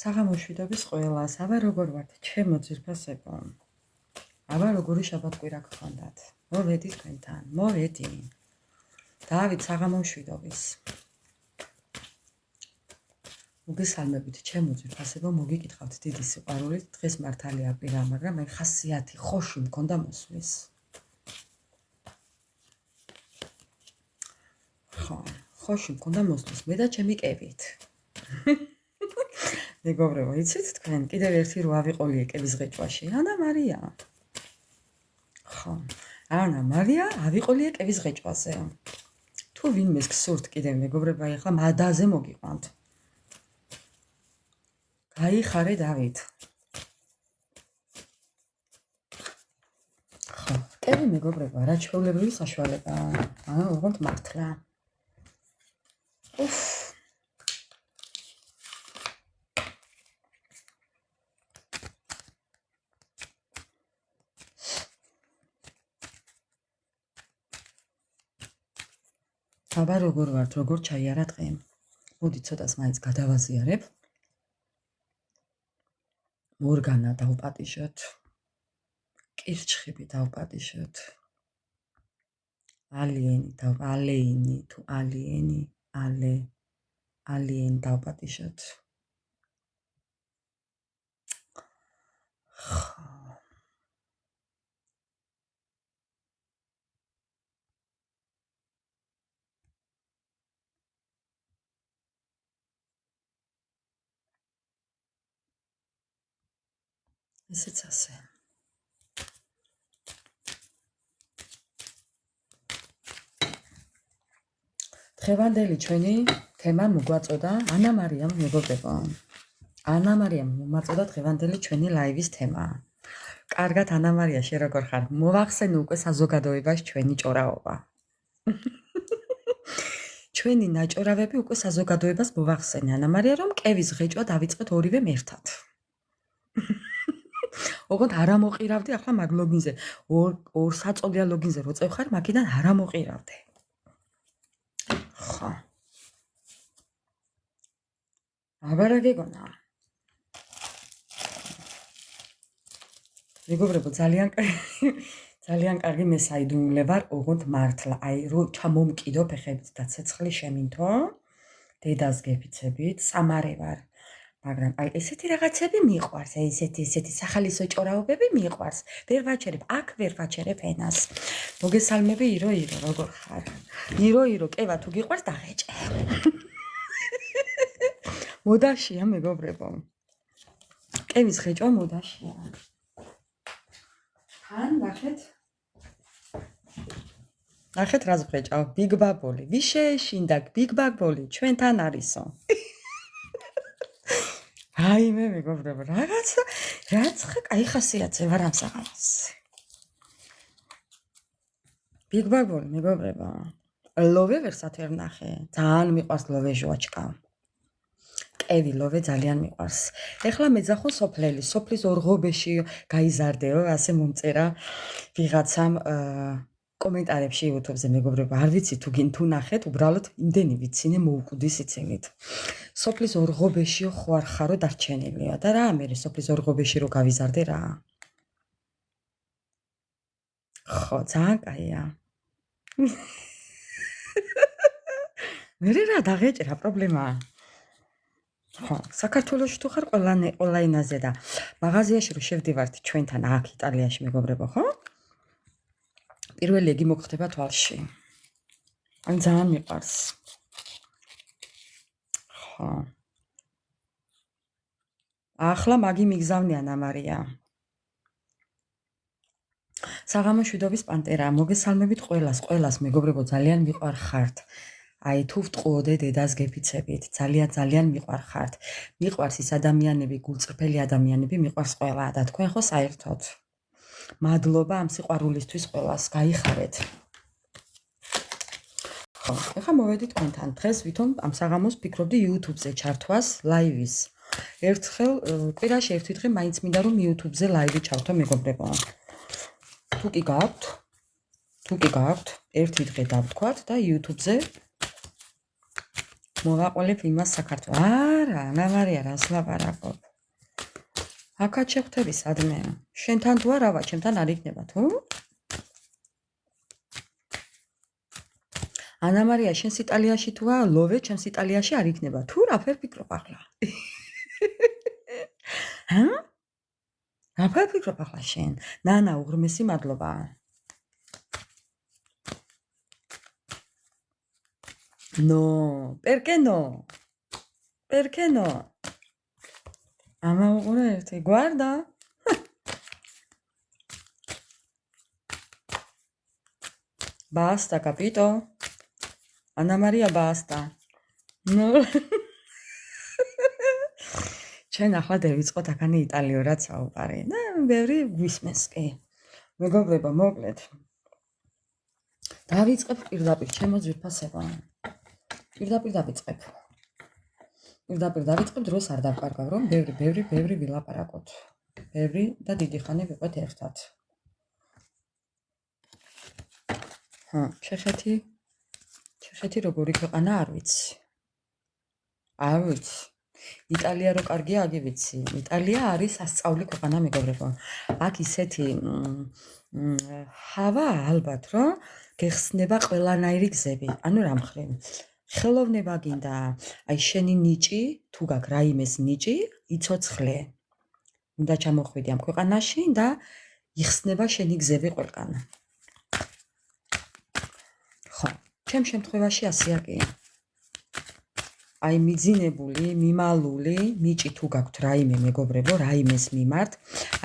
საღამოშვიდობის ყველას, აბა როგორ ვართ, ჩემო ძირფასებო, აბა როგორი შაბათკვირა გქონდათ, მოვედი თქვენთან, მოვედი, დავით საღამოშვიდობის, მოგესალმებით ჩემო ძირფასებო, მოგიკითხავთ დიდი სიყვარულით, დღეს მართალია კვირა, მაგრამ მე ხასიათი ხოში მქონდა მოსვლის. ხოში მქონდა მოსვლის, მე და ჩემი კევით. მეგობრებო, იცით თქვენ, კიდევ ერთი რო ავიყოლიე კევის ღეჭვაში, ანა მარია. ხო, ანა მარია ავიყოლიე კევის ღეჭვაზე. თუ ვინმეს გსურთ კიდევ მეგობრებო, ახლა მადაზე მოგიყვანთ. გაიხარე დავით. ხო, კევი მეგობრებო, რა ჩვეულებრივი საშუალებაა. ოღონდ მართლა. უფ. აბა როგორ ვართ, როგორ ჩაიარა დღე? მოდი ცოტას მაინც გადავაზიარებ. მორგანა დავპატიჟოთ. კირჩხიბი დავპატიჟოთ. ალეინი თუ ალიენი დავპატიჟოთ. ესეც ასე. დღევანდელი ჩვენი თემა მოგვაწოდა ანა მარიამ მეგობრებო. ანა მარიამ მომაწოდა დღევანდელი ჩვენი ლაივის თემა. კარგად ანა მარია, შე როგორ ხარ? მოვახსენე უკვე საზოგადოებას ჩვენი ჭორაობა. ჩვენი ნაჭორავები უკვე საზოგადოებას მოვახსენე ანა მარია, რომ კევის ღეჭვა დავიწყეთ ორივე ერთად. ოღონდ არ ამოყირავდი ახლა მაგ ლოგინზე, ორ საწოლია ლოგინზე რო წევხარ, მაგიდან არ ამოყირავდი. ხო. აბა რა გეგონა? მეგობრებო, ძალიან კარგი მესაიდუმლე ვარ, ოღონდ მართლა, აი რო ჩამომკიდო ფეხებით და ცეცხლი შემინთო, დედას გეფიცებით, სამარე ვარ. მაგრამ აი ესეთი რაღაცები მიყვარს, აი ესეთი სახალისო ჭორაობები მიყვარს. ვერ ვაჩერებ, აქ ვერ ვაჩერებ ენას. მოგესალმები ირო, როგორ ხარ? ირო, კევა თუ გიყვარს დაღეჭე. მოდაშია მეგობრებო. კევის ღეჭვა მოდაშია. თან ნახეთ რას ვღეჭავ? ბიგ ბაბოლი. ვიშეშინდა ბიგ ბაბოლი, ჩვენთან არისო. აი მე მეგობრებო, რაღაცა კაი ხასიათზე ვარ ამ საღამოს. ბიგ ბაბოლი მეგობრებო. ლოვე ვერსად ვერ ნახე. ძალიან მიყვარს ლოვე ჟუაჩკა. კევი ლოვე ძალიან მიყვარს. ეხლა მეძახო სოფლელი, სოფლის ორღობეში გაიზარდეო, ასე მომწერა ვიღაცამ კომენტარებში YouTube-ზე მეგობრებო, არ ვიცი თუ ნახეთ, უბრალოდ იმდენი ვიცინე მოუკვდი სიცილით. სოფლის ორღობეშიო ხო არ ხარო დარჩენილია და რა მე სოფლის ორღობეში რო გავიზარდე რა. ხო, ძალიან კაია. მე რა დაღეჭე რა პრობლემაა? ხო, საქართველოში თუ ხარ ყველა ენაზე და მაღაზიაში რო შევდივართ ჩვენთან აქ იტალიაში მეგობრებო, ხო? პირველი ეგი მოგხდება თვალში. ან ძალიან მიყვარს. ხო. ახლა მაგი მიგზავნე ანა მარია. საღამოშვიდობის პანტერა, მოგესალმებით ყველას მეგობრებო, ძალიან მიყვარ ხართ. აი თუ ვტყუოდე დედას გეფიცებით, ძალიან მიყვარ ხართ. მიყვარს ის ადამიანები, გულწრფელი ადამიანები, მიყვარს ყველა და თქვენ ხო საერთოდ. მადლობა ამ სიყვარულისთვის ყველას, გაიხარეთ. ხო, ეხლა მოვედი თქვენთან. დღეს ვითომ ამ საღამოს ფიქრობდი YouTube-ზე ჩართვას ლაივის. ერთხელ კვირაში ერთი დღე მაინც მინდა რომ YouTube-ზე ლაივი ჩავთო მეგობრებო. თუ კი გაქვთ, ერთი დღე დავთქვათ და YouTube-ზე მოვაყოლებ იმას საქართველოს. არა, ანამარია რას ლაპარაკობ? აქაც შეხვდები სადმე. შენთან თუ არავა, ჩემთან არ იქნება თუ? ანამარია, შენს იტალიაში თუა, ლოვე ჩემს იტალიაში არ იქნება. თუ რაფერ ფიქრობ ახლა? ჰა? რაფერ ფიქრობ ახლა შენ? ნანა, უღრმესი მადლობა. No, perché no? Perché no? Ama uğraştı. Guarda. Basta, capito? Anna Maria, basta. No. ჩვენ ახლა დავიწყოთ აქანი იტალიურად საუბარი. და ბევრი გვისმენს კი. მეგობრებო, მოკლედ. დავიწყებ პირდაპირ ჩემო ძვირფასება. პირდაპირ დავიწყებ. პირდაპირ დავიწყებ, დროს არ დავკარგავ, რომ ბევრი ვილაპარაკოთ. ბევრი და დიდი ხანი ვიყოთ ერთად. ჩეხეთი როგორი ქვეყანა არ ვიცი. არ ვიცი. იტალია რო კარგია, აგი ვიცი. იტალია არის სასწაული ქვეყანა, მეგობრებო. აქ ისეთი ჰავა ალბათ, რომ გეხსნება ყველანაირი გზები. ანუ რა მხრივ? ხელოვნება გინდა, აი შენი ნიჭი, თუ გაქვს რაიმეს ნიჭი, იცოცხლე. უნდა ჩამოხვიდი ამ ქვეყანაში და იხსნება შენი გზები ყველგან. ხო, ჩემ შემთხვევაში ასეა კი. აი მიძინებული, მიმალული, ნიჭი თუ გაქვთ რაიმე მეგობრებო, რაიმეს მიმართ,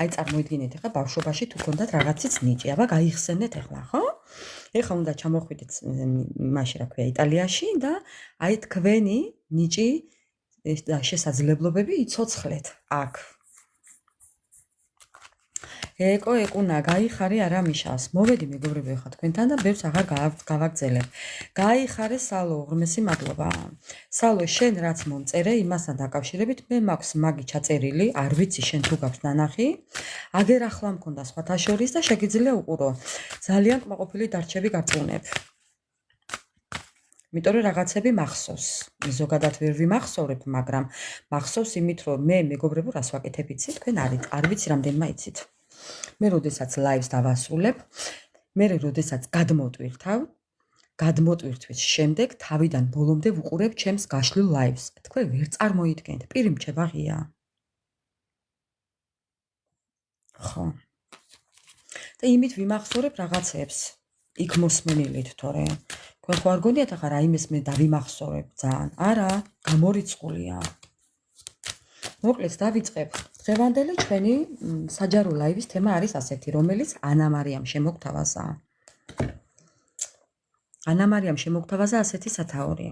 აი წარმოიდგინეთ ახლა ბავშვობაში თუ გქონდათ რაღაცის ნიჭი, აბა გაიხსენეთ ახლა, ხო? ეხლა უნდა ჩამოხვიდეთ მაშინ რა ქვია იტალიაში და აი თქვენი ნიჭი და შესაძლებლობები იცოცხლეთ აქ. ეკუნა, გაიხარე არა მიშას. მოვედი მეგობრებო ახლა თქვენთან და ბევრს აღარ გავაგრძელებ. გაიხარე სალო, უღრმესი მადლობა. სალო, შენ რაც მომწერე, იმასთან დაკავშირებით მე მაქვს მაგი ჩაწერილი, არ ვიცი შენ თუ გაქვს ნანახი. აგერ ახლა მქონდა სხვათა შორის და შეგიძლია უყურო. ძალიან კმაყოფილი დარჩები გარწმუნებ. იმიტომ რომ რაღაცები მახსოვს. ზოგადად ვერ ვიმახსოვრებ, მაგრამ მახსოვს იმით, რომ მე მეგობრებო რას ვაკეთებ იცით, თქვენ არ ვიცი რამდენმა იცით. მე როდესაც ლაივს დავასრულებ, მე როდესაც გადმოტვირთვის შემდეგ თავიდან ბოლომდე ვუყურებ ჩემს გაშლილ ლაივს. თქვენ ვერ წარმოიდგენთ, პირი მჩებაღია. ხო. და იმით ვიმახსოვრებ რაღაცებს. იქ მოსმენილით თორე. თქვენ ხო არ გონიათ ახლა რაიმეს მე დავიმახსოვრებ ძალიან? არა, გამორიცხულია. მოკლედ დავიწყებ. დღევანდელი ჩვენი საჯარო ლაივის თემა არის ასეთი, რომელიც ანა მარიამ შემოგთავაზა. ანა მარიამ შემოგთავაზა ასეთი სათაური.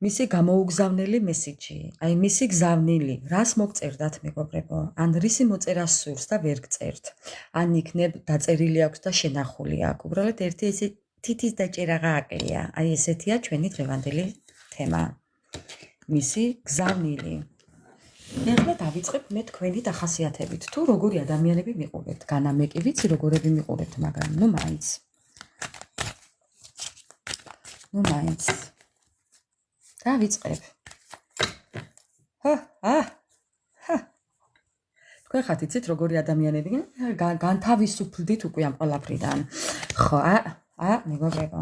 მისი გამოუგზავნელი მესიჯი, აი მისი გზავნილი, რას მოგწერდათ მეგობრებო? ან რისი მოწერას სურს და ვერ გწერთ? ან იქნებ დაწერილი აქვს და შენახული აქვს. უბრალოდ ერთი ესე თითის დაჭერაღა აკლია. აი ესეთია ჩვენი დღევანდელი თემა. მისი გზავნილი. ეხლა დავიწყებ მე თქვენი დახასიათებით. თუ როგორი ადამიანები მიყურებთ, განა მე კი ვიცი როგორები მიყურებთ, მაგრამ ნუ მაინც. დავიწყებ. თქვენ ხართ იცით როგორი ადამიანები, განთავისუფლდით უკვე ამ ყველაფრიდან. ხო, მეგობრებო,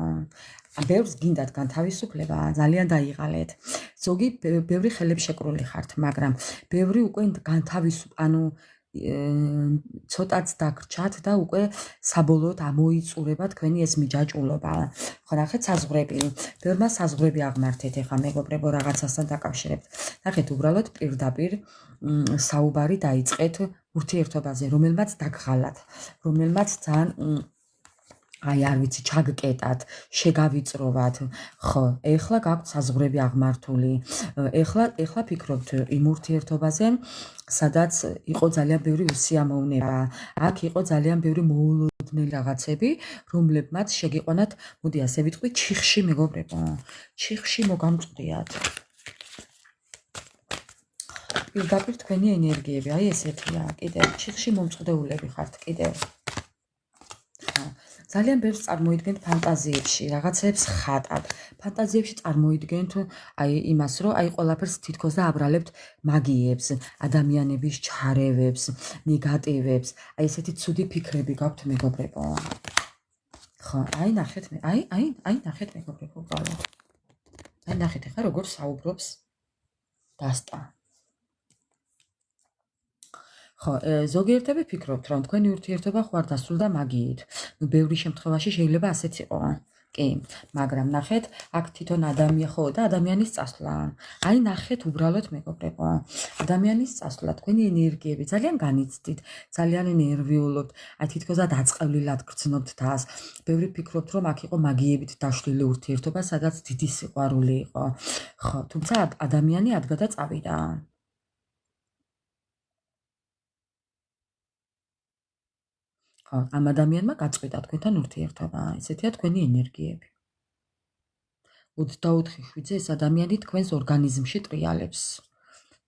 ბევრს გინდათ განთავისუფლება, ძალიან დაიღალეთ. ზოგი ბევრი ხელებშეკრული ხართ, მაგრამ ბევრი უკვე ანუ ცოტაც დაგრჩათ და უკვე საბოლოოდ ამოიწურება თქვენი ეს მიჯაჭულობა. ხო, ნახეთ საზღვრები. ბევრმა საზღვრები აღმართეთ ეხა მეგობრებო რაღაცასთან დაკავშირებით. ნახეთ უბრალოდ პირდაპირ საუბარი დაიწყეთ ურთიერთობაზე, რომელმაც დაგღალათ, რომელმაც ძალიან აი არ ვიცი, ჩაგკეტათ, შეგავიწროვათ. ხო, ეხლა გაქვთ საზღვრები აღმართული. ეხლა ფიქრობთ იმ ურთიერთობაზე, სადაც იყო ძალიან ბევრი უსიამოვნება. აქ იყო ძალიან ბევრი მოულოდნელი რაღაცები, რომლებმაც შეგიყვანათ, მოდი ასე ვიტყვი, ჩიხში მეგობრებო. ჩიხში მოგამწყდიათ. პირდაპირ თქვენი ენერგიები, აი ესეთია, კიდევ ჩიხში მომწყდეულები ხართ, კიდევ. ძალიან ბევრს წარმოიდგენთ ფანტაზიებში, რაღაცებს ხატად. ფანტაზიებში წარმოიდგენთ აი იმას, რომ აი ყველაფერს თითქოს და აბრალებთ მაგიებს, ადამიანების ჩარევებს, ნეგატივებს. აი ესეთი ცუდი ფიქრები გაქვთ მეგობრებო. ხო, აი ნახეთ მე, აი ნახეთ მეგობრებო, უბრალოდ. აი ნახეთ ახლა როგორ საუბრობს დასტა. ხო, ზოგიერთები ფიქრობთ, რომ თქვენი ურთიერთობა ხო არ დასრულდა მაგიით. ნუ ბევრი შემთხვევაში შეიძლება ასეც იყო. კი, მაგრამ ნახეთ, აქ თვითონ ხო და ადამიანის წასვლა. აი ნახეთ უბრალოდ მეგობრებო. ადამიანის წასვლა, თქვენი ენერგიები ძალიან განიცდით, ძალიან ნერვიულობთ, აი თითქოს და დაწყევლილად გრძნობთ თავს. ბევრი ფიქრობთ, რომ აქ იყო მაგიებით დაშლილი ურთიერთობა, სადაც დიდი სიყვარული იყო. ხო, თუმცა ადამიანი ადგა და წავიდა. ამ ადამიანმა გაწყვიტა თქვენთან ურთიერთობა, ესეთია თქვენი ენერგიები. 24 შვიდზე ეს ადამიანი თქვენს ორგანიზმში ტრიალებს.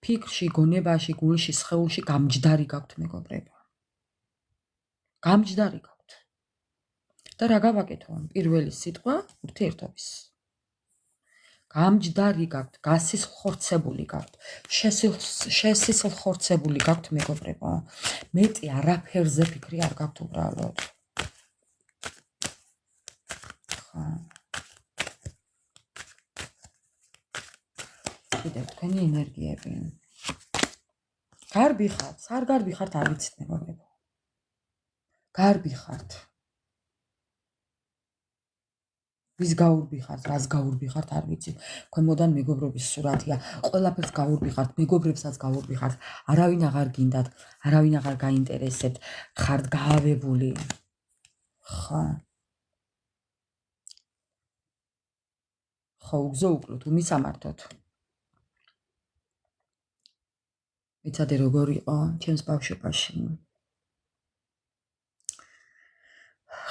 ფიქრში, გონებაში, გულში, სხეულში გამჯდარი გაქვთ მეგობრებო. გამჯდარი გაქვთ. და რა გავაკეთო? პირველი სიტყვა ურთიერთობის. გამჯდარი გაქვთ, გასისხორცებული გაქვთ, შესისხორცებული გაქვთ მეგობრებო. მეტი არაფერზე ფიქრი არ გაქვთ უბრალოდ. ხო. კიდევ თქვენი ენერგიები. გარბი ხართ, არ გარბი ხართ არ ვიცით მეგობრებო. გარბი ხართ. ვის გაურბი ხართ, რას გაურბი ხართ არ ვიცი. ქვემოდან მეგობრობის სურათია. ყველაფერს გაურბი ხართ, მეგობრებსაც გაურბი ხართ. არავინ აღარ გინდათ, არავინ აღარ გაინტერესებთ, ხართ გაავებული. ხო. ხო, უგზო-უკლუთ, უმისამართოთ. ვიცადე როგორ იყო ჩემს ბავშვობაში.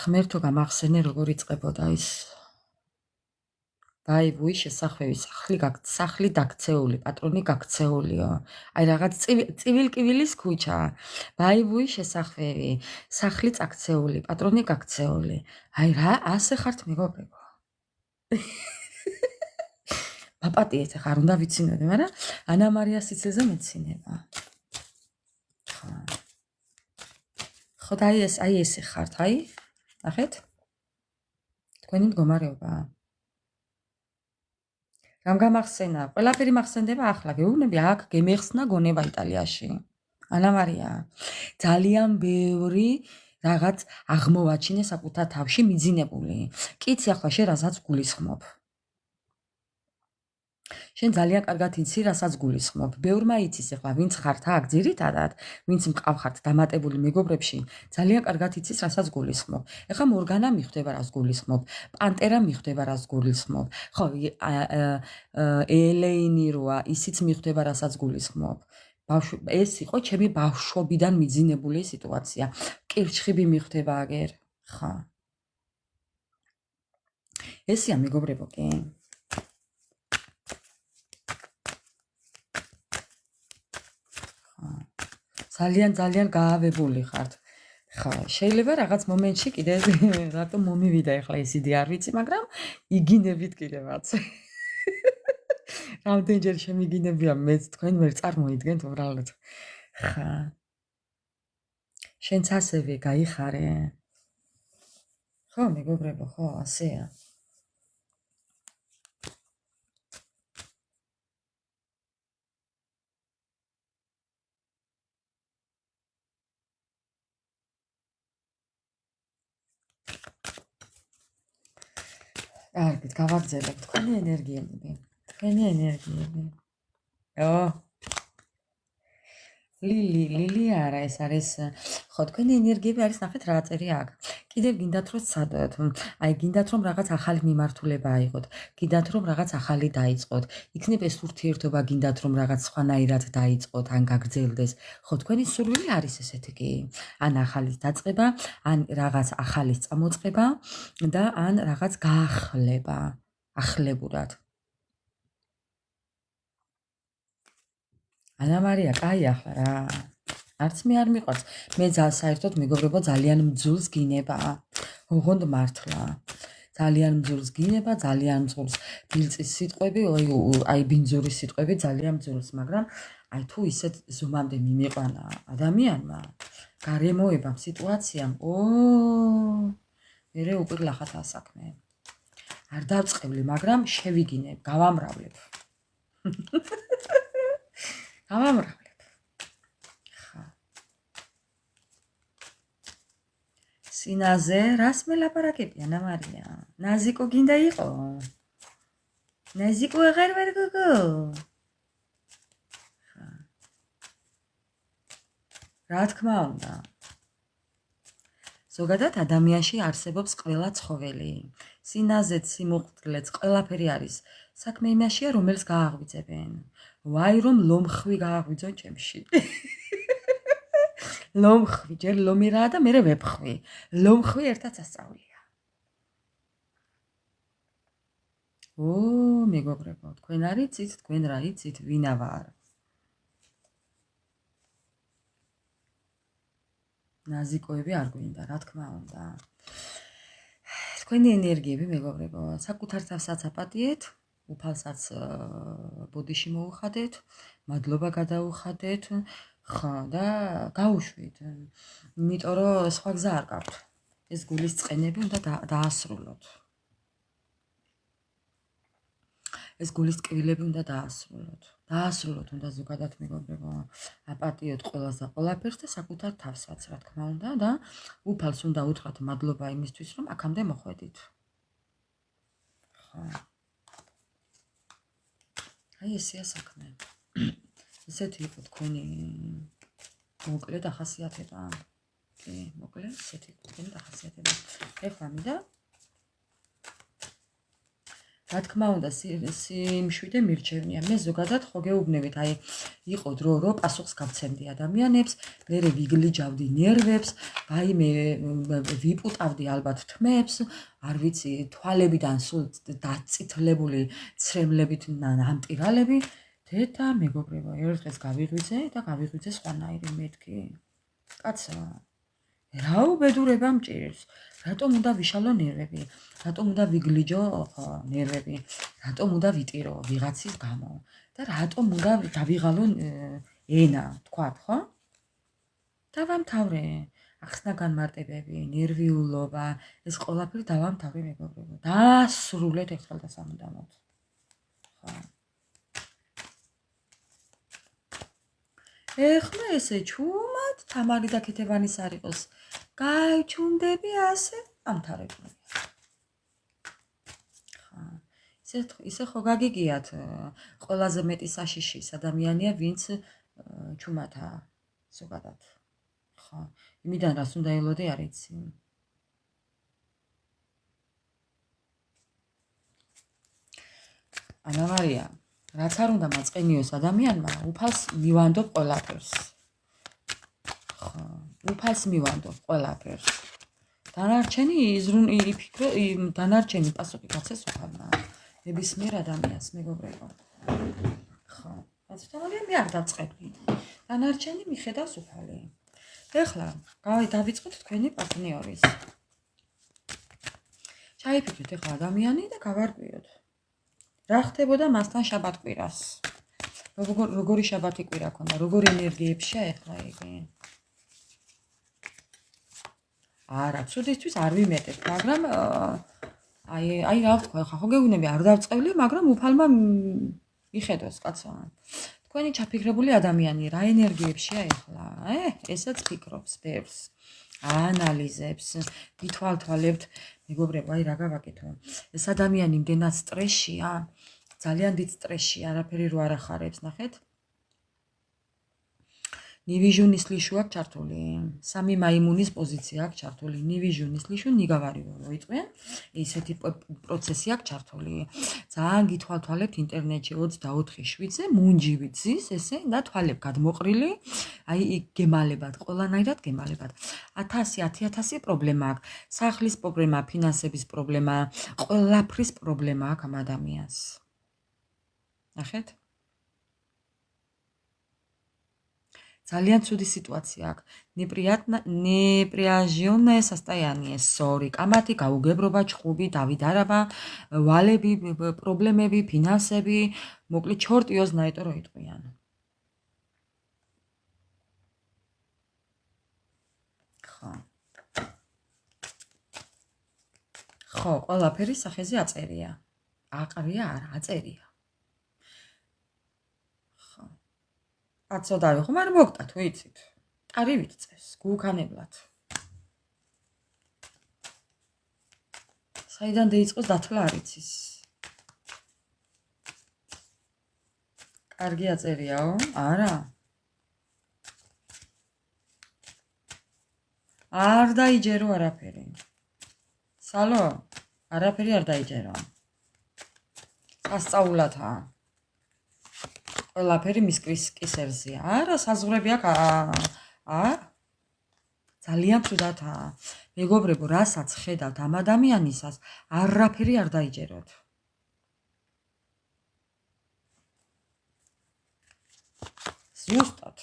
ღმერთო გამახსენე როგორ იწყებოდა ის ვაი შესახვევი სახლი დაქცეული, პატრონი გაქცეულიო. აი რაღაც ცივილკივილის ქუჩა. ვაი შესახვევი, სახლი წაქცეული, პატრონი გაქცეული. აი რა ასე ხართ მეგობრებო. მაპატიეთ ახლა არ უნდა ვიცინოდე, მაგრამ ანა მარია სიცილზე მეცინება. ხო და აი ესე ხართ, აი ნახეთ. თქვენი მდგომარეობა. რამ გამახსენა? ყველაფერი მახსენდება ახლა, გეუბნები, აქ გემეხსნა გონება იტალიაში. ანა მარია, ძალიან ბევრი რაღაც აღმოვაჩინე საკუთარ თავში მიძინებული. კიცი ახლა შენ რასაც გულისხმობ. შენ ძალიან კარგად იცი, რასაც გულისხმობ. ბევრმა იცის ახლა, ვინც ხართ აქ ძირითადად, ვინც მყავხართ დამატებული მეგობრებში, ძალიან კარგად იცის, რასაც გულისხმობ. ეხლა მორგანა მიხვდება, რას გულისხმობ. პანტერა მიხვდება, რას გულისხმობ. ხო, ელეინი როა, ისიც მიხვდება, რასაც გულისხმობ. ეს იყო ჩემი ბავშვობიდან მიძინებული სიტუაცია. კირჩხიბი მიხვდება აგერ. ხო. ესია მეგობრებო, კი. ძალიან გაავებული ხართ. ხო, შეიძლება რაღაც მომენტში კიდე რატომ მომივიდა ახლა ეს იდეა არ ვიცი, მაგრამ იგინებით კიდევაც. რამდენჯერ შემიგინებია მეც თქვენ ვერ წარმოიდგენთ უბრალოდ. ხა. შენც ასევე გაიხარე. ხო, მეგობრებო, ხო, ასეა. კარგით, გავაგზავნებ თქვენი ენერგიები. თქვენი ენერგიები. ლილი არა, ეს არის, ხო, თქვენი ენერგიები არის, ნახეთ რა წერია აქ. კიდევ გინდათ რომ სცადოთ, აი გინდათ რომ რაღაც ახალი მიმართულება აიღოთ, გინდათ რომ რაღაც ახალი დაიწყოთ, იქნებ ეს ურთიერთობა გინდათ რომ რაღაც სხვანაირად დაიწყოთ, ან გაგრძელდეს. ხო, თქვენი სურვილი არის ესეთი კი, ან ახალის დაწყება, ან რაღაც ახალის წამოწყება და ან რაღაც გაახლება, ახლებურად. ანა მარია, კაი ახლა რა. არც მე არ მიყვარს. მე საერთოდ მეგობრებო ძალიან მძულს გინება. ოღონდ მართლა ძალიან მძულს გინება, ძალიან მძულს დილწის სიტყვები, აი ბინძურის სიტყვები ძალიან მძულს, მაგრამ აი თუ ისეთ ზომამდე მიმიყვანა ადამიანმა, გარემოებამ, სიტუაციამ, მერე უპირლახათაა საქმე. არ დავწყევლი, მაგრამ შევიგინებ, გავამრავლებ. გავამრავლებ. სინაზე რას მელაპარაკები ანა მარია? ნაზიკო გინდა იყო? ნაზიკო აღარ ვარ გოგო. რა თქმა უნდა. ზოგადად ადამიანში არსებობს ყველა ცხოველი. სინაზეც, სიმუხტლეც, ყველაფერი არის. საქმე იმაშია, რომელს გააღვიძებენ. ვაი რომ ლომხვი გააღვიძონ ჩემში. ლომხვი, ჯერ ლომი რა და მერე ვეფხვი. ლომხვი ერთად ასწავლია. მეგობრებო, თქვენ არ იცით, თქვენ რა იცით, ვინა ვარ? ნაზიკოები არ გვინდა, რა თქმა უნდა. თქვენი ენერგიები, მეგობრებო, საკუთარ თავსაც აპატიეთ, უფალსაც ბოდიში მოუხადეთ, მადლობა გადაუხადეთ, ხო და გაუშვით. იმიტომ რომ სხვა გზა არ გაქვთ. ეს გულის წყენები უნდა დაასრულოთ. ეს გულის ტკივილები უნდა დაასრულოთ. დაასრულოთ უნდა ზოგადად მეგობრებო. აპატიოთ ყველას და ყველაფერს და საკუთარ თავსაც, რა თქმა უნდა და უფალს უნდა უთხრათ მადლობა იმისთვის, რომ აქამდე მოხვედით. ხო. აი ესეა საქმე. ესეთი იყო თქვენი მოკლე დახასიათება. კი, მოკლე ესეთი თქვენი დახასიათება. ეხლა მინდა რა თქმა უნდა სიმშვიდე მირჩევნია. მე ზოგადად ხო გეუბნებით, აი იყო დრო რომ პასუხს გავცემდი ადამიანებს, მე ვიგლიჯავდი ნერვებს, აი მე ვიპუტავდი ალბათ თმებს, არ ვიცი, თვალებიდან სულ დაწითლებული ცრემლებით ნამტირალები. დედა მეგობრებო, ერთ დღეს გავიღვიძე და გავიღვიძე სხვანაირი მეთქი. კაცო, რა უბედურება მჭირს? რატომ უნდა ვიშალო ნერვები? რატომ უნდა ვიგლიჯო ნერვები? რატომ უნდა ვიტირო ვიღაცის გამო? და რატომ უნდა დავიღალო ენა, თქვათ, ხო? დავამთავრე. ახსნა განმარტებები, ნერვიულობა, ეს ყველაფერი დავამთავრე მეგობრებო. დაასრულეთ ერთხელ და სამუდამოდ. ხო. ეხლა ესე ჩუმად თამარი და ქეთევანის არ იყოს. გაიჩუმდები ასე ამთავრებული. ხა, ისე ხო გაგიგიათ, ყველაზე მეტი საშიშის ადამიანია, ვინც ჩუმათაა ზოგადად. ხო, იმიდან რას უნდა ელოდე არ იცი. ანა მარია, რაც არ უნდა მაწყენიოს ადამიანმა, უფალს მივანდობ ყველაფერს. ხო, უფალს მივანდობ ყველაფერს. დანარჩენი იფიქრო, დანარჩენი პასუხი გაცეს უფალმა. ნებისმიერ ადამიანს, მეგობრებო. ხო, რატომ მე არ დავწყებდი? დანარჩენი მიხედავს უფალი. ეხლა დავიწყოთ თქვენი პარტნიორის. ჩაიფიქრეთ ეხლა ადამიანი და გავარკვიოთ. რა ხდებოდა მასთან შაბათ-კვირას? როგორი შაბათი-კვირა ქონდა? როგორი ენერგიებშია ეხლა იგი? არა, ცუდისთვის არ ვიმეტებ, მაგრამ აი რა ვთქვა, ხო გეუბნები, არ დავწყევლი, მაგრამ უფალმა მიხედოს, კაცო. თქვენი ჩაფიქრებული ადამიანი რა ენერგიებშია ეხლა? ესაც ფიქრობს, ბევრს, ანალიზებს, გითვალთვალებთ, მეგობრებო, აი რა გავაკეთო. ეს ადამიანი იმდენად სტრესშია, ძალიან დიდ სტრესში, არაფერი რო არ ახარებს, ნახეთ. ნივიჟუნის ლიშვი აქვს ჩართული, 3 მაიმუნის პოზიცია აქვს ჩართული, ნივიჟუნის ლიშვი ნიგავარივო როიწვიან, ესეთი პროცესი აქვს ჩართული. ძალიან გითვალთვალებთ ინტერნეტში 24/7-ზე მუნჯივი ძის ესე და თვალები გადმოყრილი, აი გემალებად, ყველანაირად გემალებად. 1000 პრობლემა აქვს, სახლის პრობლემა, ფინანსების პრობლემა, ყველაფრის პრობლემა აქვს ამ ადამიანს. ნახეთ? ძალიან ცუდი სიტუაცია აქვს. Непряжённое состояние, ссоры, კამათი, გაუგებრობა, ჩხუბი, დავიდარება, ვალები, პრობლემები, ფინანსები, მოკლედ ჩორტიოს ნაიტო რო იტყვიან. ხო, ყველაფერი სახეზე აწერია. აყრია არა, აწერია. ხო. აცოდავი ხომ არ მოგტათ, ვიცით. ტარივით წეს, გულქანებლად. საიდან დაიწყოს დათვლა არ იცის. კარგი აწერიაო? არა. არ დაიჯერო არაფერი. სალო, არაფერი არ დაიჯერო. სასწაულათაა. ყველაფერი მის კისერზეა. არა, საზღვრები აქვს. ძალიან ცუდათაა. მეგობრებო, რასაც ხედავთ ამ ადამიანისას, არაფერი არ დაიჯეროთ. ზუსტად.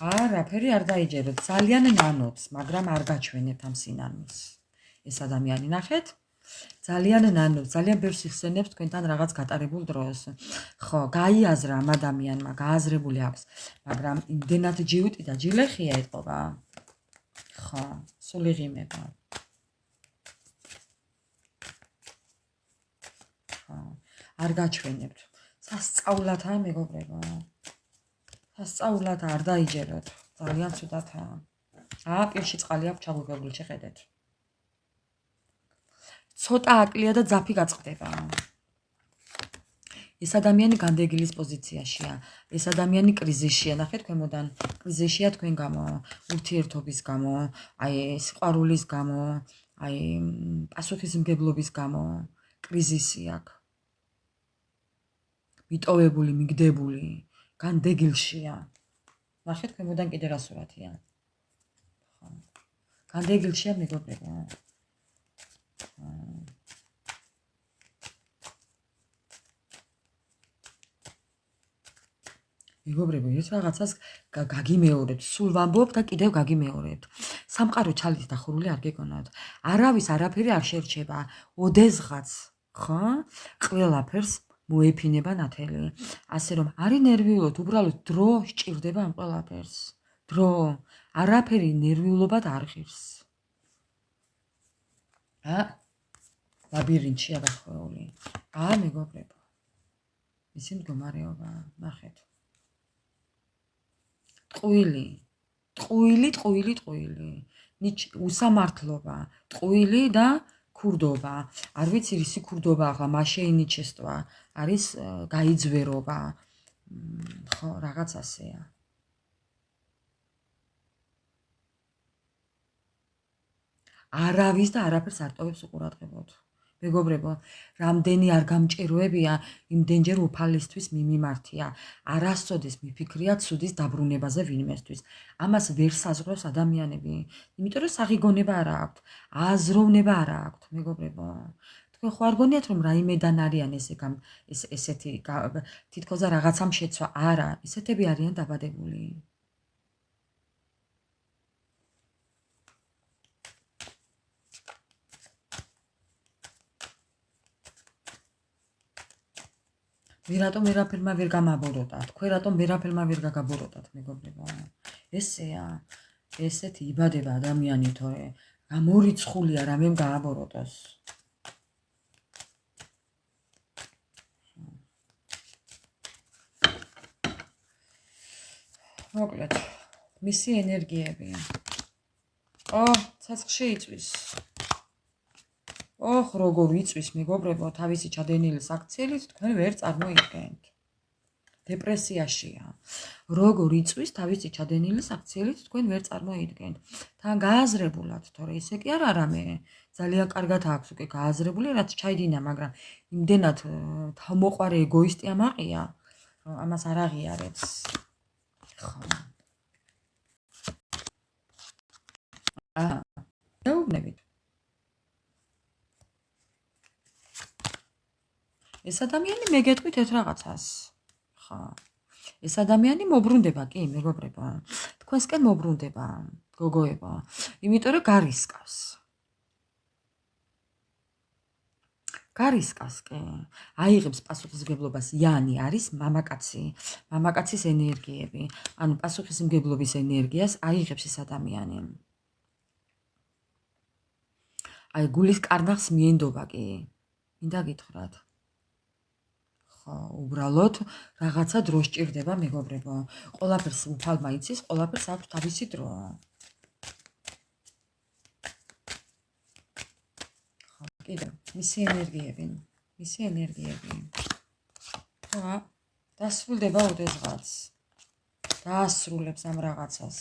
არაფერი არ დაიჯეროთ. ძალიან ნანობს, მაგრამ არ გაჩვენებთ ამ სინანულს. ეს ადამიანი ნახეთ? ძალიან ნანობს, ძალიან ბევრს იხსენებს თქვენთან რაღაც გატარებულ დროს. ხო, გაიაზრა ამ ადამიანმა, გააზრებული აქვს, მაგრამ იმდენად ჯიუტი და ჯილეხია ეთყობა. ხო, სულ იღიმება. ხო, არ გაჩვენებთ. სასწაულათაა მეგობრებო. სასწაულად არ დაიჯეროთ. ძალიან ცუდათაა. პირში წყალი აქვს ჩაღუგებული, შეხედეთ. ცოტა აკლია და ძაფი გაწყდება. ეს ადამიანი განდეგილის პოზიციაშია. ეს ადამიანი კრიზისშია. ნახეთ ქვემოდან. კრიზისშია თქვენ გამო, ურთიერთობის გამო, სიყვარულის გამო, პასუხისმგებლობის გამო. კრიზისი აქვს. მიტოვებული, მიგდებული. განდეგილშია. ნახეთ ქვემოდან კიდე რა სურათია. ხო. განდეგილშია მეგობრებო. მეგობრებო, ეს რაღაცას გაგიმეორებთ, სულ ვამბობ და კიდევ გაგიმეორებთ. სამყარო ჩალით დახურული არ გეკონათ. არავის არაფერი არ შერჩება. ოდესღაც, ხო? ყველაფერს მოეფინება ნათელი. ასე რომ არის ნერვიულოთ, უბრალოდ დრო სჭირდება ამ ყველაფერს. დრო, არაფერი ნერვიულობად არ ღირს. ლაბირინთშია დახვეული. მეგობრებო. ისი მდგომარეობა, ნახეთ. ტყუილი. უსამართლობა, ტყუილი და ქურდობა. არ ვიცი რისი ქურდობა ახლა მაშეინიჩესტვა, არის გაიძვერობა. ხო, რაღაც ასეა. არავის და არაფერს არ ტოვებს უყურადღებოდ. მეგობრებო, რამდენი არ გამჭიროებია, იმდენჯერ უფალისთვის მიმართია. არასოდეს მიფიქრია ცუდის დაბრუნებაზე ვინმესთვის. ამას ვერ საზღვრავს ადამიანები, იმიტომ რომ საღიგონება არ აქვთ, აზროვნება არ აქვთ, მეგობრებო. თქვენ ხო არ გონიათ რომ რაიმედან არიან ესეთი თითქოს რაღაცამ შეცვა? არა, ესეთები არიან დაბადებული. მე რატომ ვერაფერმა ვერ გამაბოროტა? თქვენ რატომ ვერაფერმა ვერ გაგაბოროტათ, მეგობრებო? ესეა, ესეთი იბადება ადამიანი თორე გამორიცხულია რამემ გააბოროტოს. მოკლედ, მისი ენერგიები. ცეცხლში იწვის. როგორ იწვის, მეგობრებო, თავისი ჩადენილი საქციელით თქვენ ვერ წარმოიდგენთ. დეპრესიაშია. როგორ იწვის თავისი ჩადენილი საქციელით თქვენ ვერ წარმოიდგენთ. თან გააზრებულად, თორე ესე კი არ არამე. ძალიან კარგად აქვს უკვე გააზრებული, რაც ჩაიდინა, მაგრამ იმდენად თავმოყარე ეგოისტი ამაყია, რომ ამას არ აღიარებს. ხო. დაუბნებით. ეს ადამიანი მეგეთყვით ერთ რაღაცას. ხო. ეს ადამიანი მოbrunდება, კი, მეგობრებო. თქვენსკენ მოbrunდება, გოგოებო. იმიტომ რომ გარისკავს. გარისკავს, კი. აიღებს პასუხისმგებლობას. იანი არის მამაკაცი. მამაკაცის ენერგიები. ანუ პასუხისმგებლობის ენერგიას აიღებს ეს ადამიანი. აი გულის კარნახს მიენდობა, კი. მინდა გითხრათ. ხო, უბრალოდ რაღაცა დრო სჭირდება, მეგობრებო. ყველაფერს უფალმა იცის, ყველაფერს აქვს თავისი დრო. ხო, კიდევ მისი ენერგიები. ხო, დასრულდება უდესღაც. დაასრულებს ამ რაღაცას.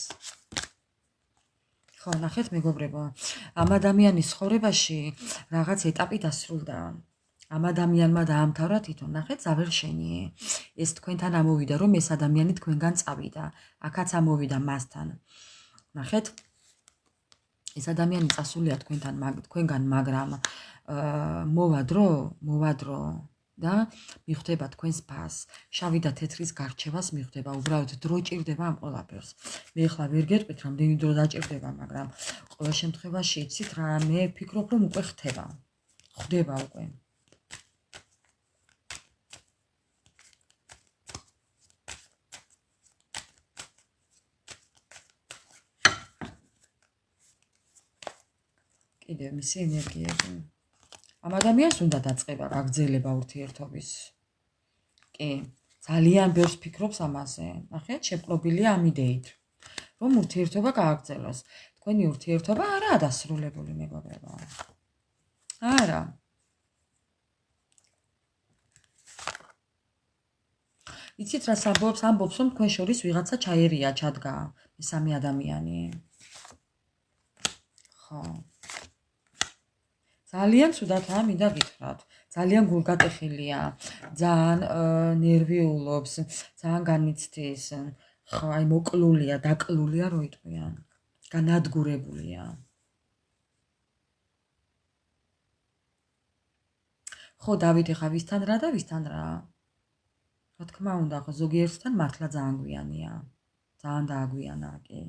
ხო, ნახეთ, მეგობრებო. ამ ადამიანის ცხოვრებაში რაღაც ეტაპი დასრულდა. ამ ადამიანმა დაამთავრა თვითონ, ნახეთ, ზავერშენი. ეს თქვენთან ამოვიდა, რომ ეს ადამიანი თქვენგან წავიდა. აქაც ამოვიდა მასთან. ნახეთ, ეს ადამიანი წასულია თქვენგან, მაგრამ მოვა დრო და მიხვდება თქვენს ფას. შავი და თეთრის გარჩევას მიხვდება, უბრალოდ დრო ჭირდება ამ ყველაფერს. მე ახლა ვერ გეტყვით, რამდენი დრო დაჭირდება, მაგრამ ყოველ შემთხვევაში იცით რა, მე ვფიქრობ, რომ უკვე ხდება უკვე. კიდევ მისი ენერგიები. ამ ადამიანს უნდა დაწყება გაგრძელება ურთიერთობის. კი, ძალიან ბევრს ფიქრობს ამაზე. ნახეთ, შეპყრობილია ამ იდეით, რომ ურთიერთობა გააგრძელოს. თქვენი ურთიერთობა არაა დასრულებული, მეგობრებო. არა. იცით რა ამბობს, რომ თქვენ შორის ვიღაცა ჩაერია, ჩადგა მესამე ადამიანი. ხო. ძალიან ცუდათაა, მინდა გითხრათ. ძალიან გულგატეხილია, ძალიან ნერვიულობს, ძალიან განიცდის. ხო, აი მოკლულია, დაკლულია, რო იტყვიან. განადგურებულია. ხო, დავით, ეხა ვისთან რა და ვისთან რა? რა თქმა უნდა, ხო, ზოგიერთთან მართლა ძალიან გვიანია. ძალიან დააგვიანა, კი.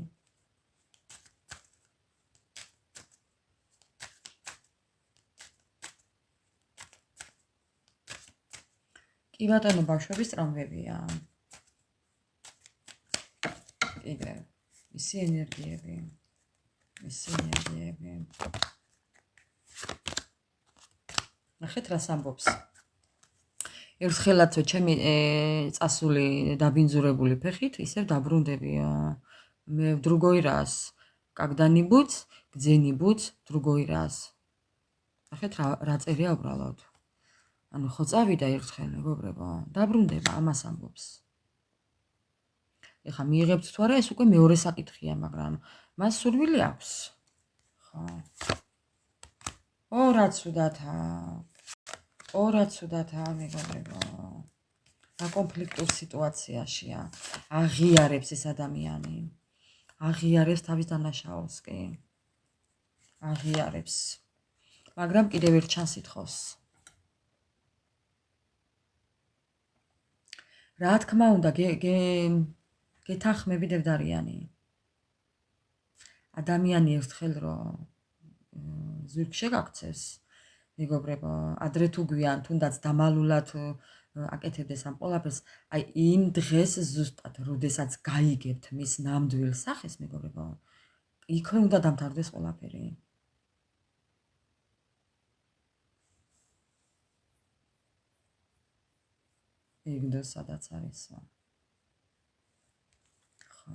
კი ბატონო, ბავშვების ტრამვებია. კიდევ მისი ენერგიები. ნახეთ რას ამბობს. ერთხელაც ჩემი წასული დაბინძურებული ფეხით ისევ დაბრუნდებიო. მე в другой раз. Когда-нибудь, где-нибудь, другой раз. ნახეთ რა წერია უბრალოდ. ანუ ხო წავიდა ერთხელ, მეგობრებო, დაბრუნდება, ამას ამბობს. ეხა მიიღებთ თუ არა, ეს უკვე მეორე საკითხია, მაგრამ მას სურვილი აქვს. ხო. რა ცუდათაა, მეგობრებო. რა კონფლიქტურ სიტუაციაშია. აღიარებს ეს ადამიანი. აღიარებს თავის დანაშაულს, კი. აღიარებს. მაგრამ კიდევ ერთ ჩანს ითხოვს. რა თქმა უნდა, გეთანხმები დევდარიანი. ადამიანი ერთხელ რო ზურგ შეგაქცეს, მეგობრებო, ადრე თუ გვიან, თუნდაც დამალულად აკეთებდეს ამ ყველაფერს, აი იმ დღეს ზუსტად, როდესაც გაიგებთ მის ნამდვილ სახეს, მეგობრებო, იქვე უნდა დამთავრდეს ყველაფერი. ეგ სადაც არისო. ხო.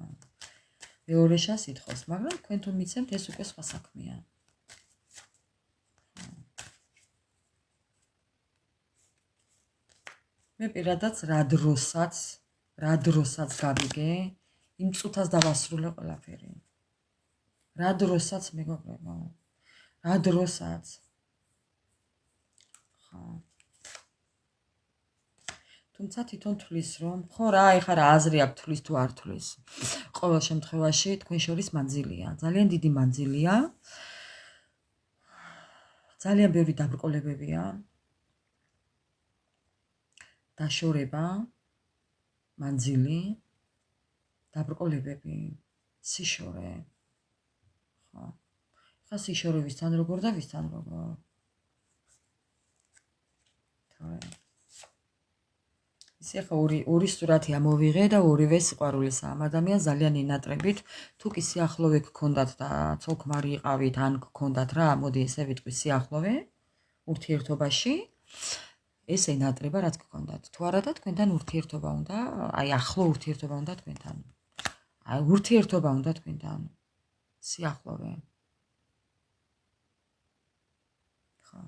მეორე შანს ითხოვს, მაგრამ თქვენ თუ მიცემთ, ეს უკვე სხვა საქმეა. მე პირადად რა დროსაც გავიგე, იმ წუთას დავასრულე ყველაფერი. რა დროსაც, მეგობრებო. რა დროსაც. ხო. თუმცა თვითონ თulis რომ ხო რა, ეხა რა აზრი აქვს თulis თუ არ თulis. ყოველ შემთხვევაში თქვენ შორის მანძილია, ძალიან დიდი მანძილია. ძალიან ბევრი დაბრკოლებებია. დაშორება, მანძილი, დაბრკოლებები, სიშორე. ხო. ხა სიშორე ვისთან როგორ და ვისთან როგორ. ისე ხა ორი სურათი ამოვიღე და ორივე სიყვარულისა ამ ადამიანს ძალიან ინატრებით თუ კი სიახლოვე გქონდათ და ცოლ-ქმარი იყავით ან გქონდათ რა მოდი ესე ვიტყვი სიახლოვე ურთიერთობაში ეს ენატრება რაც გქონდათ თუ არა და თქვენთან ურთიერთობა უნდა აი ახლო ურთიერთობა უნდა თქვენთან აი ურთიერთობა უნდა თქვენთან სიახლოვე ხო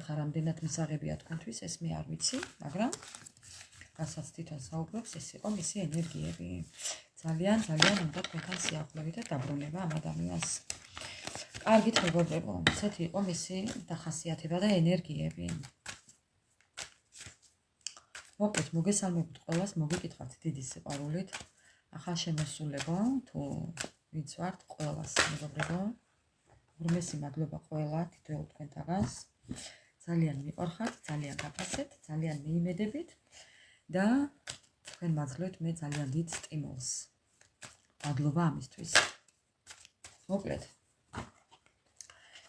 ეხლა რამდენად მისაღებია თქვენთვის ეს მე არ ვიცი მაგრამ რასაც თვითონ საუბრობს, ეს იყო მისი ენერგიები. ძალიან უნდა თქვენთან სიახლოვე და დაბრუნება ამ ადამიანს. კარგით მეგობრებო, ესეთი იყო მისი დახასიათება და ენერგიები. მოკლედ, მოგესალმებით ყველას, მოგეკითხათ დიდი სიყვარულით. ახალ შემოსულებო, თუ ვინც ვართ ყველას მეგობრებო. ღრმესი მადლობა ყველა თითოეულ თქვენთაგანს. ძალიან მიყვარხართ, ძალიან გაფასეთ, ძალიან მიიმედებით. და თქვენ მაძლევთ მე ძალიან დიდ სტიმულს. მადლობა ამისთვის. მოკლედ.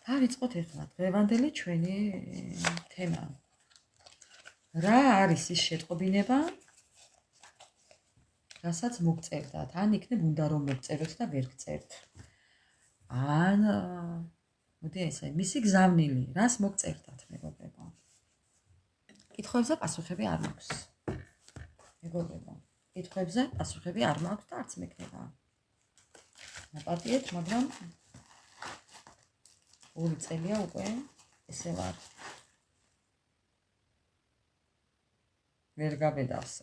დავიწყოთ ახლა დღევანდელი ჩვენი თემა. რა არის ის შეტყობინება, რასაც მოგწერდათ? ან იქნებ უნდა რომ მოგწეროთ და ვერ გწერთ. ან მოდი ესე, მისი გზავნილი, რას მოგწერდათ, მეგობრებო? კითხვებზე პასუხები არ მაქვს. მეგობრებო, კითხვებზე პასუხები არ მაქვს და არც მექნება. მაპატიეთ, მაგრამ 2 წელია უკვე ესე ვარ. ვერ გაბედავს.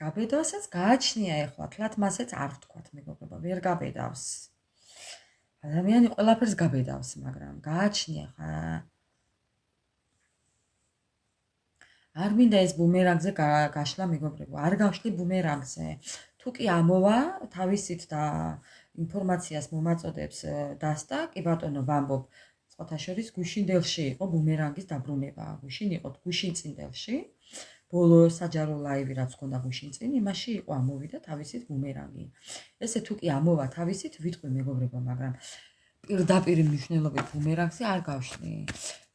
გაბედავსაც გააჩნია ეხლა, თლათ მასეც არ ვთქვათ, მეგობრებო, ვერ გაბედავს. ადამიანი ყველაფერს გაბედავს, მაგრამ გააჩნია ხა არ მინდა ეს ბუმერანგზე გაშლა მეგობრებო, არ გავშლი ბუმერანგზე. თუ კი ამოვა თავისით და ინფორმაციას მომაწოდებს დასტა, კი ბატონო ვამბობ, წყოთა შორის გუშინდელში იყო ბუმერანგის დაბრუნება. გუშინ იყო გუშინწინდელში. ბოლო საჯარო ლაივი რაც ქონდა გუშინწინ, იმაში იყო ამოვიდა თავისით ბუმერანგი. ესე თუ კი ამოვა თავისით, ვიტყვი მეგობრებო, მაგრამ პირდაპირ მნიშვნელობით ბუმერანგზე არ გავშლი.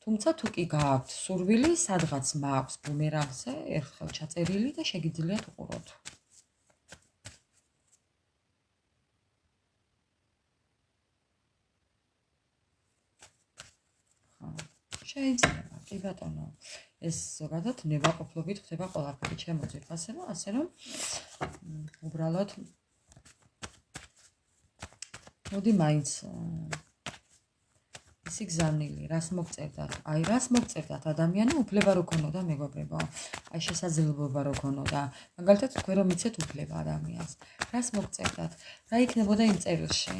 თუმცა თუ კი გააქვთ სურვილი, სადღაც მაქვს ბუმერანგზე ერთხელ ჩაწერილი და შეგიძლიათ უყუროთ. შეიძლება, კი ბატონო. ეს ზოგადად ნებაყოფლობით ხდება ყველაფერი ჩემო ძირფასე, ასე რომ უბრალოდ მოდი მაინც ისი გზავნილი, რას მოგწერდათ? აი, რას მოგწერდათ ადამიანი უფლება რო ქონოდა მეგობრებო? აი, შესაძლებლობა რო ქონოდა. მაგალითად, თქვენ რომ იცეთ უფლება ადამიანს. რას მოგწერდათ? რა იქნებოდა იმ წერილში?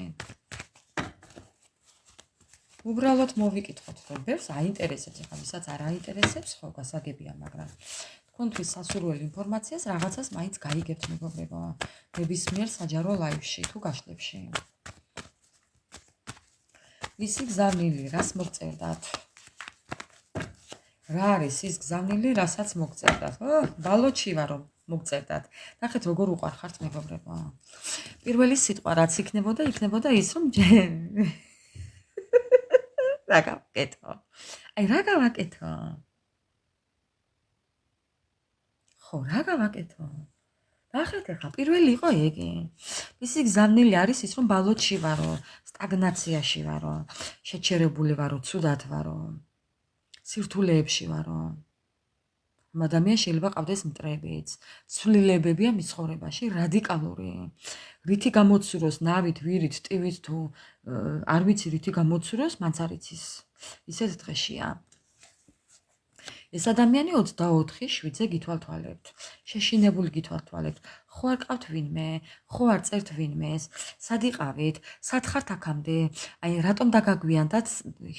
უბრალოდ მოვიკითხოთ, რომ ბევრს აინტერესებს, ახლა ვისაც არ აინტერესებს, ხო, გასაგებია, მაგრამ თქვენთვის სასურველ ინფორმაციას რაღაცას მაინც გაიგებთ მეგობრებო. ნებისმიერ საჯარო ლაივში თუ გაშლებში. ისი გზავნილი, რას მოგწერდათ? რა არის ის გზავნილი, რასაც მოგწერდათ? ბალოჩი ვარო მოგწერდათ. ნახეთ როგორ უყარხართ მეგობრებო. პირველი სიტყვა რაც იქნებოდა ის რომ რა გავაკეთო? აი რა გავაკეთო? ხო, რა გავაკეთო? ნახეთ ახლა პირველი იყო ეგი. ისი გზავნილი არის ის რომ ბალოჩი ვარო, სტაგნაციაში ვარო, შეჩერებული ვარო, ცუდად ვარო, სირთულეებში ვარო. ადამიანს შეიძლება ყავდეს მტრებიც, ცვლილებებია მის ცხოვრებაში, რადიკალური. რითი გამოცუროს ნავით, ვირით, ტივით თუ არ ვიცი რითი გამოცუროს, მანც არ იცის. ისეთ დღეშია. ეს ადამიანი 24/7-ზე გითვალთვალებთ. შეშინებული გითვალთვალებთ. ხო არ ყავთ ვინმე, ხო არ წერთ ვინმეს, სად იყავით, სად ხართ აქამდე? აი რატომ დაგაგვიანდათ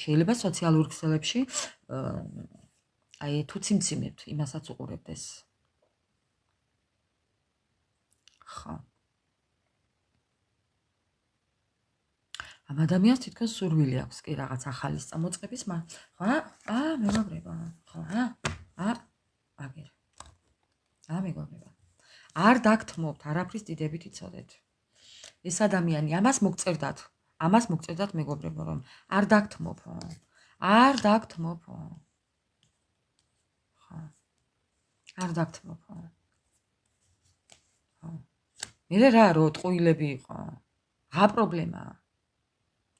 შეიძლება სოციალურ ქსელებში აი თუ ციმციმებთ, იმასაც უყურებდეს. ხო. ამ ადამიანს თითქოს სურვილი აქვს კი რაღაც ახალის წამოწყების, ხო? მეგობრებო, ხო? აგერ. მეგობრებო. არ დაგთმობთ, არაფრის დიდებით იცოდეთ. ეს ადამიანი ამას მოგწერდათ მეგობრებო, რომ არ დაგთმობო. არ დაგთმობო. ხო. არ დაგთმობო. ხო. მე რა რო ტყუილები იყო? რა პრობლემაა?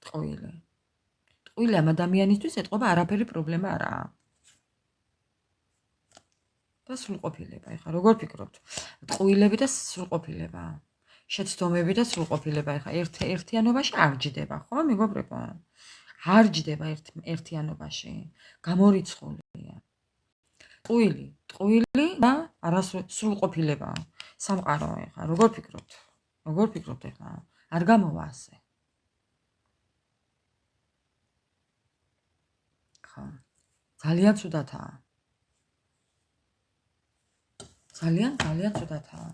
ტყუილი. ტყუილი ამ ადამიანისთვის ეთყობა არაფერი პრობლემა არაა. და სრულყოფილება, ეხლა როგორ ფიქრობთ? ტყუილები და სრულყოფილება. შეცდომები და სრულყოფილება, ეხლა ერთიანობაში არ ჯდება, ხო, მეგობრებო? არ ჯდება ერთიანობაში. გამორიცხულია. ტყუილი და სრულყოფილება. სამყარო, ეხლა როგორ ფიქრობთ? როგორ ფიქრობთ ეხლა? არ გამოვა ასე. ხო. ძალიან ცუდათაა. ძალიან ცუდათაა.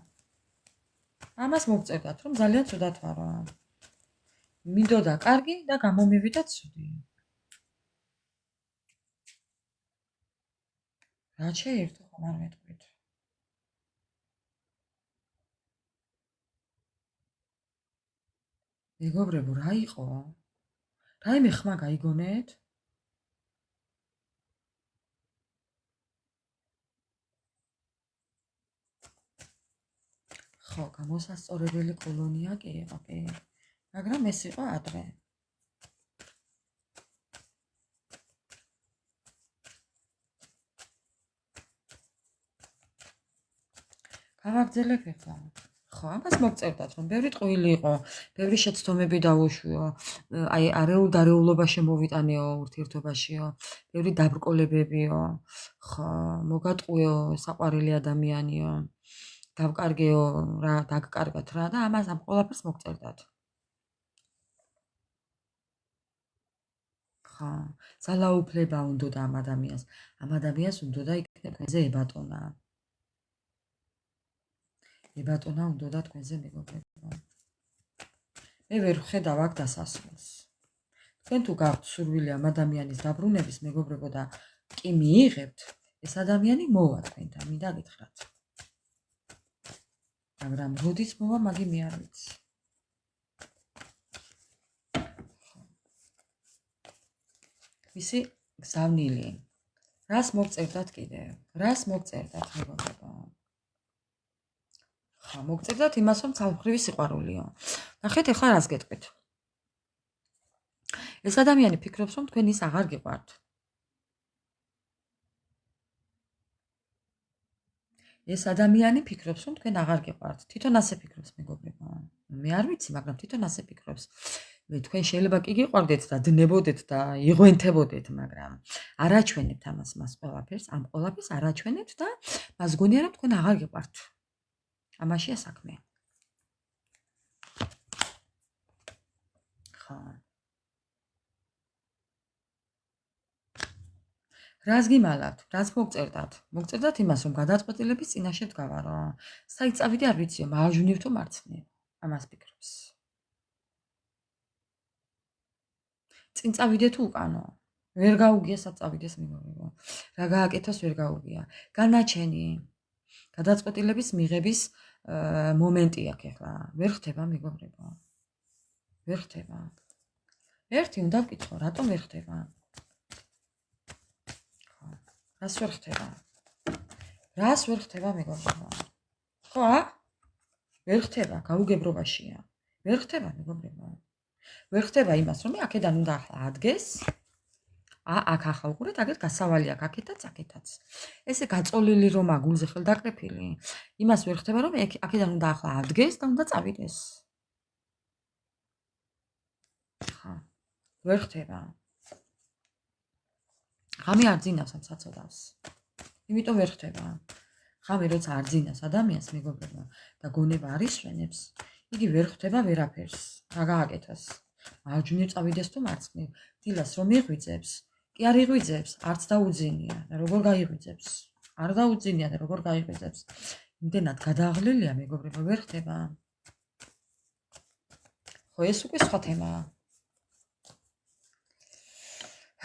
ამას მოგწერდათ, რომ ძალიან ცუდად ვარო. მინდოდა კარგი და გამომივიდა ცუდი. რა შეერთო ხომ არ მეტყვით. მეგობრებო, რა იყო? რაიმე ხმა გაიგონეთ? ხო, გამოსასწორებელი კოლონია კი იყო, კი. მაგრამ ეს იყო ადრე. გავაგრძელებ ეხლა. ხო, ამას მოგწერდათ, რომ ბევრი ტყუილი იყო, ბევრი შეცდომები დაუშვიო, აი არეულ-დარეულობა შემოვიტანეო ურთიერთობაშიო, ბევრი დაბრკოლებებიო, ხო, მოგატყუეო საყვარელი ადამიანიო, დავკარგეო რა, დაგკარგათ რა და ამას ამ ყველაფერს მოგწერდათ. ხო, ძალაუფლება უნდოდა ამ ადამიანს. ამ ადამიანს უნდოდა იქნება თქვენზე ებატონა. ებატონა უნდოდა თქვენზე მეგობრებო. მე ვერ ვხედავ აქ დასასრულს. თქვენ თუ გაქვთ სურვილი ამ ადამიანის დაბრუნების მეგობრებო და კი მიიღებთ, ეს ადამიანი მოვა თქვენთან, მინდა გითხრათ. მაგრამ როდის მოვა, მაგი მე არ ვიცი. მისი გზავნილი. რას მოგწერდათ კიდევ? რას მოგწერდათ მეგობრებო? ხა, მოგწერდათ იმას, რომ ცალმხრივი სიყვარულიო. ნახეთ ეხლა რას გეტყვით. ეს ადამიანი ფიქრობს, რომ თქვენ ის აღარ გიყვართ. ეს ადამიანი ფიქრობს, რომ თქვენ აღარ გიყვართ. თვითონ ასე ფიქრობს მეგობრებო. მე არ ვიცი, მაგრამ თვითონ ასე ფიქრობს. მე თქვენ შეიძლება კი გიყვარდეთ და დნებოდეთ და იღვენთებოდეთ, მაგრამ არაჩვენებთ ამას მას ყველაფერს, ამ ყველაფერს არაჩვენებთ და მას გონია რომ თქვენ აღარ გიყვართ. ამაშია საქმე. ხო. რას გიმალავთ? რას მოგწერდათ? მოგწერდათ იმას, რომ გადაწყვეტილების წინაშე დგავარო. საით წავიდე არ ვიციო, მააჟუნივ თუ მარცხნივ. ამას ფიქრობს. წინ წავიდე თუ უკანო. ვერ გაუგია საწავიდეს მეგობრებო. რა გააკეთოს ვერ გაუგია. განაჩენი. გადაწყვეტილების მიღების მომენტი აქვს ახლა. ვერ ხდება მეგობრებო. ვერ ხდება. ერთი უნდა ვკითხო, რატომ ვერ ხდება? რას ვერ ხდება? რას ვერ ხდება მეგობრებო? ხო? ვერ ხდება, გაუგებრობაშია. ვერ ხდება მეგობრებო. ვერ ხდება იმას, რომ აქედან უნდა ახლა ადგეს. აქ ახლა უყურეთ, აგეთ გასავალი აქვს აქეთაც, აქეთაც. ესე გაწოლილი რომ აგულზე ხელდაკრეფილი, იმას ვერ ხდება, რომ აქედან უნდა ახლა ადგეს და უნდა წავიდეს. ხა. ვერ ხდება. ღამე არ ძინავს ამ საწოდავს. იმიტომ ვერ ხდება. ღამე როცა არ ძინავს ადამიანს მეგობრებო და გონება არ ისვენებს, იგი ვერ ხდება ვერაფერს. რა გააკეთოს? მარჯვნივ წავიდეს თუ მარცხნივ, დილას რომ იღვიძებს, კი არ იღვიძებს, არც დაუძინია და როგორ გაიღვიძებს? არ დაუძინია და როგორ გაიღვიძებს? იმდენად გადააღლილია მეგობრებო, ვერ ხდება. ხო, ეს უკვე სხვა თემაა.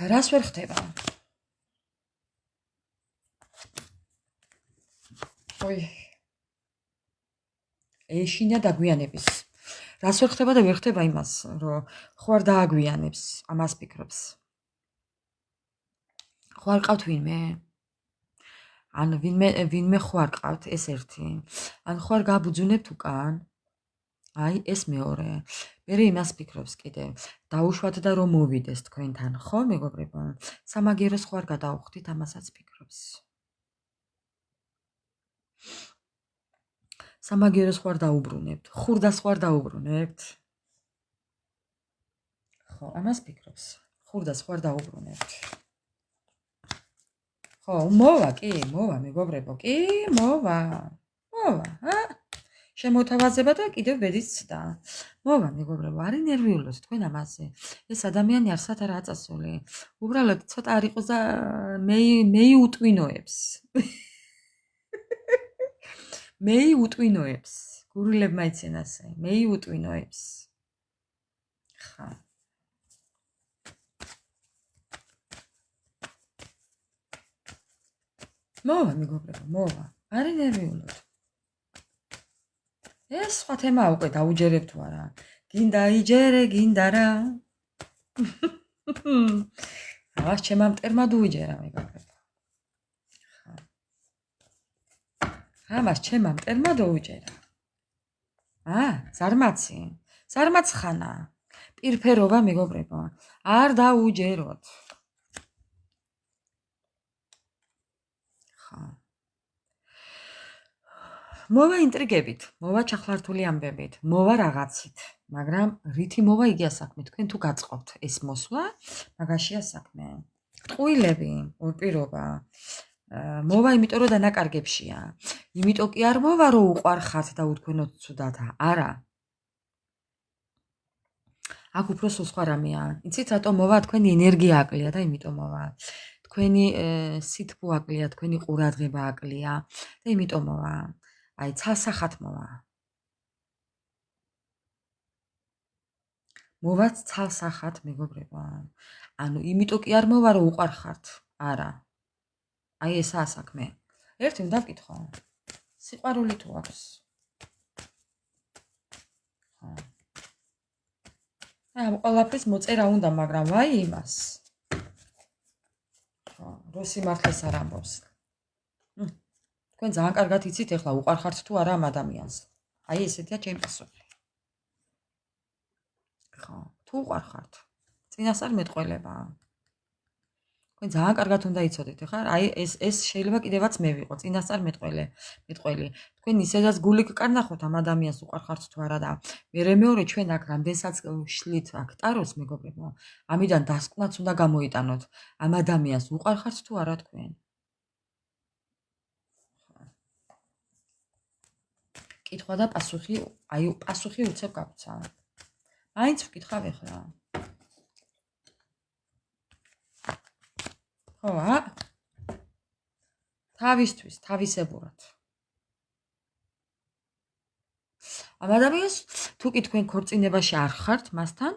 რას ვერ ხდება? ой, ეშინა დაგვიანების. რას ვერ ხდება და ვერ ხდება იმას, რომ ხო არ დააგვიანებს ამას ფიქრობს. ხო არ ყავთ ვინმე? ან ვინმე ხო არ ყავთ ეს ერთი? ან ხო არ გაბუძუნებთ უკან? აი ეს მეორე. მერე იმას ფიქრობს კიდე. დაუშვათ და რომ მოვიდეს თქვენთან, ხო, მეგობრებო? სამაგიეროს ხო არ გადაუხდით, ამასაც ფიქრობს. სამაგიეროს ხო არ დაუბრუნებთ? ხურდას ხო არ დაუბრუნებთ? ხო, ამას ფიქრობს. ხურდას ხო არ დაუბრუნებთ? ხო, მოვა, კი, მოვა, მეგობრებო, კი, მოვა. შემოთავაზება და კიდევ ბედის ცდა. მოვა, მეგობრებო, არ ინერვიულოთ თქვენ ამაზე. ეს ადამიანი არსად არ აწასული. უბრალოდ ცოტა არ იყოს და მეიუტვინოებს. მეიუტვინოებს. გურილებმა იციან ასე, მეიუტვინოებს. ხა. მოვა, მეგობრებო, მოვა. არ ინერვიულოთ. ეს სხვა თემაა უკვე დაუჯერებ თუ არა. გინდა იჯერე, გინდა რა. ამას ჩემმა მტერმა დუიჯერა, მეგობრებო. ხა. ამას ჩემმა მტერმა დუიჯერა. ზარმაცი. ზარმაცხანა. პირფერობა, მეგობრებო. არ დაუჯეროთ. მოვა ინტრიგებით, მოვა ჩახლართული ამბებით, მოვა რაღაცით, მაგრამ რითი მოვა იგია საქმე, თქვენ თუ გაწყობთ ეს მოსვლა, მაგაშია საქმე. ტყუილები, ორპირობა. მოვა იმიტომ რომ დანაკარგებშია. იმიტომ კი არ მოვა რომ უყარხათ და უთქვენოთ ცუდად, არა. აქ უფრო სულ სხვა რამეა. იცით რატომ მოვა, თქვენი ენერგია აკლია და იმიტომ მოვა. თქვენი სითბო აკლია, თქვენი ყურადღება აკლია და იმიტომ მოვა. აი, ცალსახად მოვა. მოვაც ცალსახად, მეგობრებო. ანუ იმიტომ კი არ მოვა რომ უყარხართ, არა. აი ესაა საქმე. ერთი უნდა ვკითხო. სიყვარული თუ აქვს? ხო. ამ ყველაფრის მოწერა უნდა, მაგრამ ვაი იმას. ხო, რო სიმართლეს არ ამბობს. თქვენ ძალიან კარგად იცით ეხლა უყარხართ თუ არა ამ ადამიანს. აი ესეთია ჩემი პასუხი. ხო, თუ უყარხართ. წინასწარ მეტყველება. თქვენ ძალიან კარგად უნდა იცოდეთ ეხლა, აი ეს შეიძლება კიდევაც მე ვიყო, წინასწარ მეტყველი. თქვენ ისედაც გული გკარნახოთ ამ ადამიანს უყარხართ თუ არა და მეორე ჩვენ აქ რამდენსაც შლით აქ ტაროს, მეგობრებო, ამიდან დასკვნაც უნდა გამოიტანოთ. ამ ადამიანს უყარხართ თუ არა თქვენ. კითხვა და პასუხი, აი პასუხი უცებ გაგვცა. მაინც ვკითხავ ეხლა. ხო, თავისთვის, თავისებურად. ამ ადამიანს თუ კი თქვენ ქორწინებაში არ ხართ მასთან,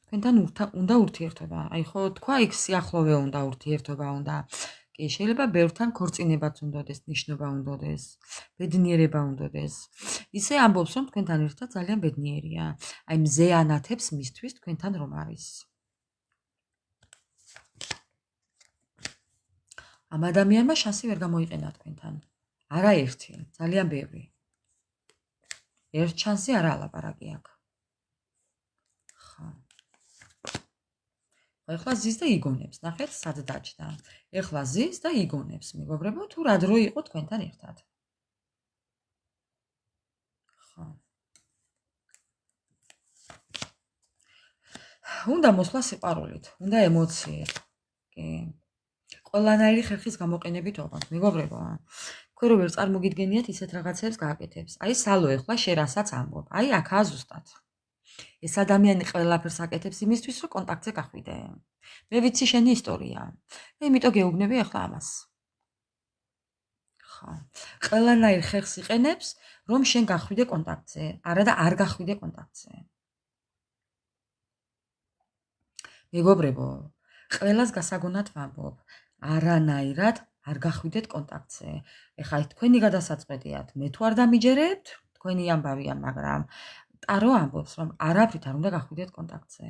თქვენთან უნდა ურთიერთობა. აი ხო, თქვა იქ სიახლოვე უნდა ურთიერთობა უნდა. კი, შეიძლება ბევრთან ქორწინებაც უნდადეს, ნიშნობა უნდადეს, ბედნიერება უნდადეს. ისე ამბობს, რომ თქვენთან ერთად ძალიან ბედნიერია. აი მზე ანათებს მისთვის თქვენთან რომ არის. ამ ადამიანმა შანსი ვერ გამოიყენა თქვენთან. არაერთი, ძალიან ბევრი. ერთ შანსი არა ალაპარაკი აქ. ხა. ეხლა ზის და იგონებს, ნახეთ, სად დაჭდა. ეხლა ზის და იგონებს, მეგობრებო, თუ რა დრო იყო თქვენთან ერთად. ხა. უნდა მოსვლა სიყვარულით, უნდა ემოციით. კი. ყველანაირი ხერხის გამოყენებით ოღონდ, მეგობრებო. თქვენ რო ვერ წარმოგიდგენიათ ისეთ რაღაცებს გააკეთებს. აი სალო ეხლა შენ რასაც ამბობ. აი აქაა ზუსტად. ეს ადამიანი ყველაფერს აკეთებს იმისთვის, რომ კონტაქტზე გახვიდე. მე ვიცი შენი ისტორია. და იმიტომ გეუბნები ახლა ამას. ხო. ყველანაირ ხერხს იყენებს, რომ შენ გახვიდე კონტაქტზე, არა და არ გახვიდე კონტაქტზე. მეგობრებო, ყველას გასაგონად ვამბობ, არანაირად არ გახვიდეთ კონტაქტზე. ეხლა თქვენი გადასაწყვეტიათ, მე თუ არ დამიჯერებთ, თქვენი ამბავია, მაგრამ ტარო ამბობს, რომ არაფრით არ უნდა გახვიდეთ კონტაქტზე.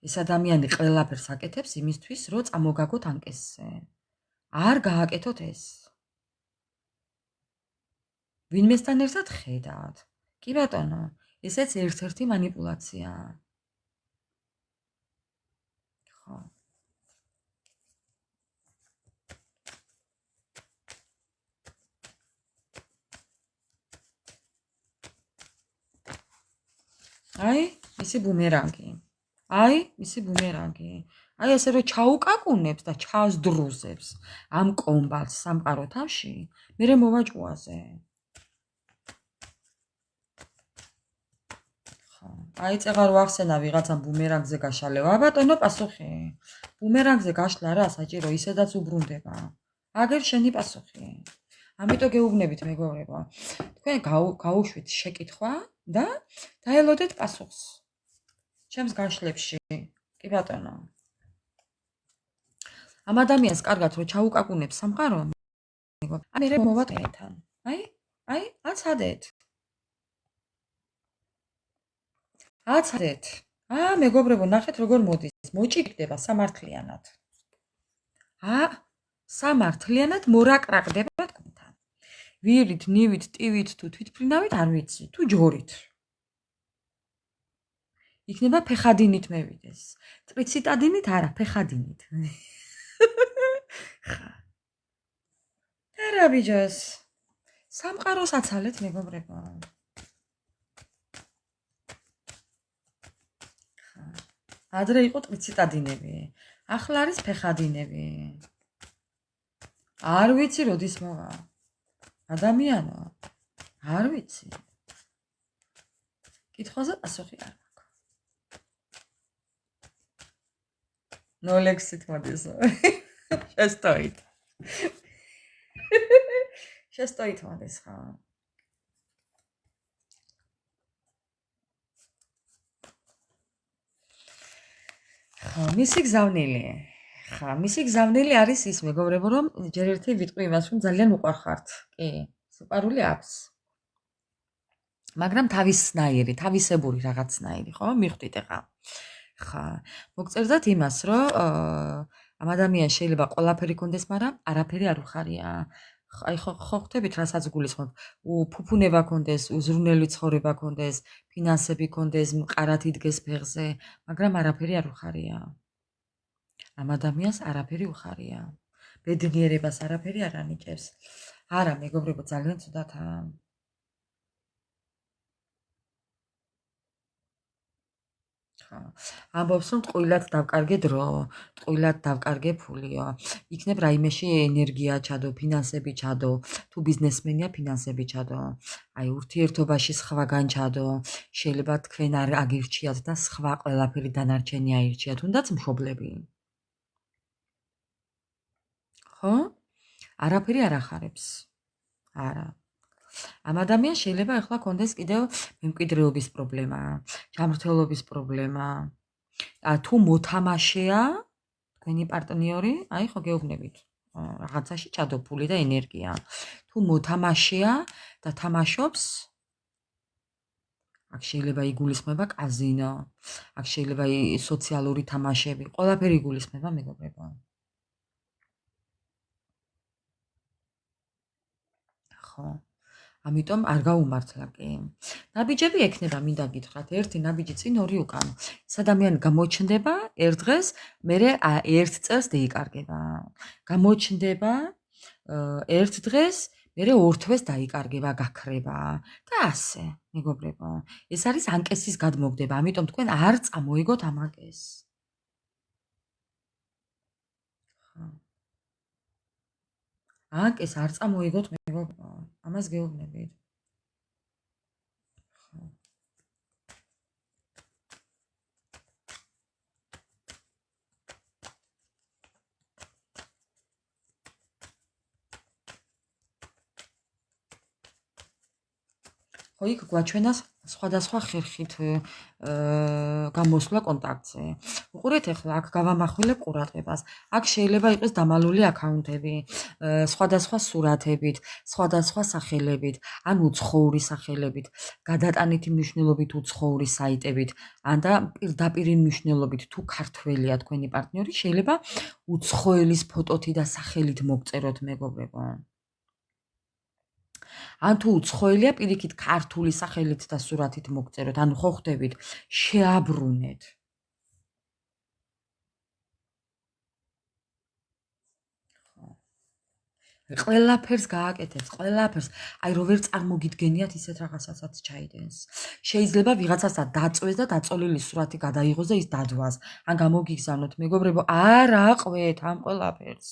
ეს ადამიანი ყველაფერს აკეთებს იმისთვის, რომ წამოგაგოთ ანკესზე. არ გააკეთოთ ეს. ვინმესთან ერთად ხედავთ. კი ბატონო, ესეც ერთ-ერთი манипуляციაა. ხო. აი, მისი ბუმერანგი. აი, ესე რომ ჩაუკაკუნებს და ჩაასდრუზებს ამ კომბალს სამყარო თავში, მერე მოვაჭუაზე. ხო. აი, წეღარ ვახსენა ვიღაცამ ბუმერანგზე გაშალევა, ბატონო, პასუხი. ბუმერანგზე გაშლა რა, საჭირო ისედაც უბრუნდება. აგერ შენი პასუხი. ამიტომ გეუბნებით მეგობრებო. თქვენ გაუშვით შეკითხვა და დაელოდეთ პასუხს. ჩემს გაშლებში. კი ბატონო. ამ ადამიანს კარგად რო ჩაუკაკუნებს სამყარო, მე მოვატყეთან. აი, აცადეთ. მეგობრებო, ნახეთ როგორ მოდის. მოჭიქდება სამართლიანად. სამართლიანად მორაკრაკდება თქვენთან. ვირით, ნივით, ტივით თუ თვითფრინავით არ ვიცი, თუ ჯორით. იქნება ფეხადინით მევიდეს. ტრიციტადინით არა, ფეხადინით. არა ბიჯოს. სამყაროს აცალეთ მეგობრებო. ადრე იყო ტრიციტადინები. ახლა არის ფეხადინები. არ ვიცი როდის მოვა. ადამიანო. არ ვიცი. კითხვაზე პასუხი არ მაქვს. ნოლექსით მოდის. შეстоით მოდის ხა. მისი გზავნილი არის ის მეგობრებო, რომ ჯერ ერთი ვიტყვი იმას, რომ ძალიან უყვარხართ. კი, სიყვარული აქვს. მაგრამ თავისნაირი, თავისებური რაღაცნაირი, ხო? მიხვდით ახლა. ხა, მოგწერდათ იმას, რომ ამ ადამიანს შეიძლება ყველაფერი კონდეს, მაგრამ არაფერი არ უხარია. აი ხო ხვდებით რასაც გულისხმობ, ფუფუნება კონდეს, უზრუნელი ცხოვრება კონდეს, ფინანსები კონდეს, მყარად იდგეს ფეხზე, მაგრამ არაფერი არ უხარია. ამ ადამიანს არაფერი უხარია. ბედნიერებას არაფერი არ ანიჭებს. არა, მეგობრებო, ძალიან ცუდათაა. ამბობს, რომ ტყუილად დავკარგე დრო, ტყუილად დავკარგე ფულიო. იქნებ რაიმეში ენერგია ჩადო, ფინანსები ჩადო, თუ ბიზნესმენია ფინანსები ჩადო. აი, ურთიერთობაში სხვაგან ჩადო, შეიძლება თქვენ არ აგირჩიათ და სხვა ყველაფერი დანარჩენი აირჩიათ, თუნდაც მშობლები. ხო? არაფერი არ ახარებს. არა. ამ ადამიანს შეიძლება ახლა კონდეს კიდევ მემკვიდრეობის პრობლემა, ჯანმრთელობის პრობლემა. თუ მოთამაშეა თქვენი პარტნიორი, აი ხო გეუბნებით. რაღაცაში ჩადო ფული და ენერგია. თუ მოთამაშეა და თამაშობს, აქ შეიძლება იგულისხმება კაზინო, აქ შეიძლება სოციალური თამაშები, ყველაფერი იგულისხმება მეგობრებო. ხო. ამიტომ არ გაუმართლა კი. ნაბიჯები ექნება, მინდა გითხრათ, ერთი ნაბიჯი წინ, ორი უკან. ეს ადამიანი გამოჩნდება ერთ დღეს, მერე ერთ წელს დაიკარგება. გამოჩნდება ერთ დღეს, მერე ორ თვეს დაიკარგება, გაქრება და ასე, მეგობრებო. ეს არის ანკესის გადმოგდება, ამიტომ თქვენ არ წამოიგოთ ამ ანკესს. ანკეს არ წამოიგოთ მეგობრებო. ამას გეუბნებით. ხო, იქ გვაჩვენას სხვადასხვა ხერხით გამოსვლა კონტაქტზე. უყურეთ ახლა აქ გავამახვილებ ყურადღებას. აქ შეიძლება იყოს დამალული აქაუნტები, სხვადასხვა სურათებით, სხვადასხვა სახელებით, ან უცხოური სახელებით, გადატანითი მნიშვნელობით უცხოური საიტებით, ან და პირდაპირი მნიშვნელობით თუ ქართველია თქვენი პარტნიორი, შეიძლება უცხოელის ფოტოთი და სახელით მოგწეროთ მეგობრებო. ან თუ უცხოელია პირიქით ქართული სახელით და სურათით მოგწეროთ, ანუ ხო ხვდებით, შეაბრუნეთ. ყველაფერს გააკეთებს, ყველაფერს. აი რო ვერ წარმოგიდგენიათ ისეთ რაღაცასაც ჩაიდენს. შეიძლება ვიღაცასთან დაწვეს და დაწოლილი სურათი გადაიღოს და ის დადვას. ან გამოგიგზავნოთ მეგობრებო, არ აყვეთ ამ ყველაფერს.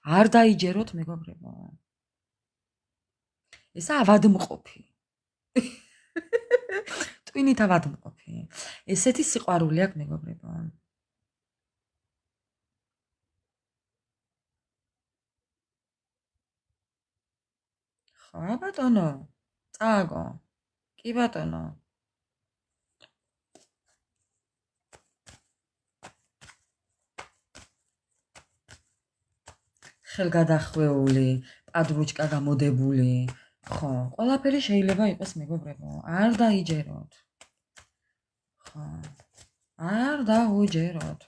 არ დაიჯეროთ მეგობრებო. ესა ავადმყოფი. ტვინით ავადმყოფი. ესეთი სიყვარული აქვს მეგობრებო. ხო ბატონო. წააგო. კი ბატონო. ხელგადახვეული, პადრუჩკა გამოდებული. ხო, ყველაფერი შეიძლება იყოს მეგობრებო. არ დაიჯეროთ. ხო. არ დაუჯეროთ.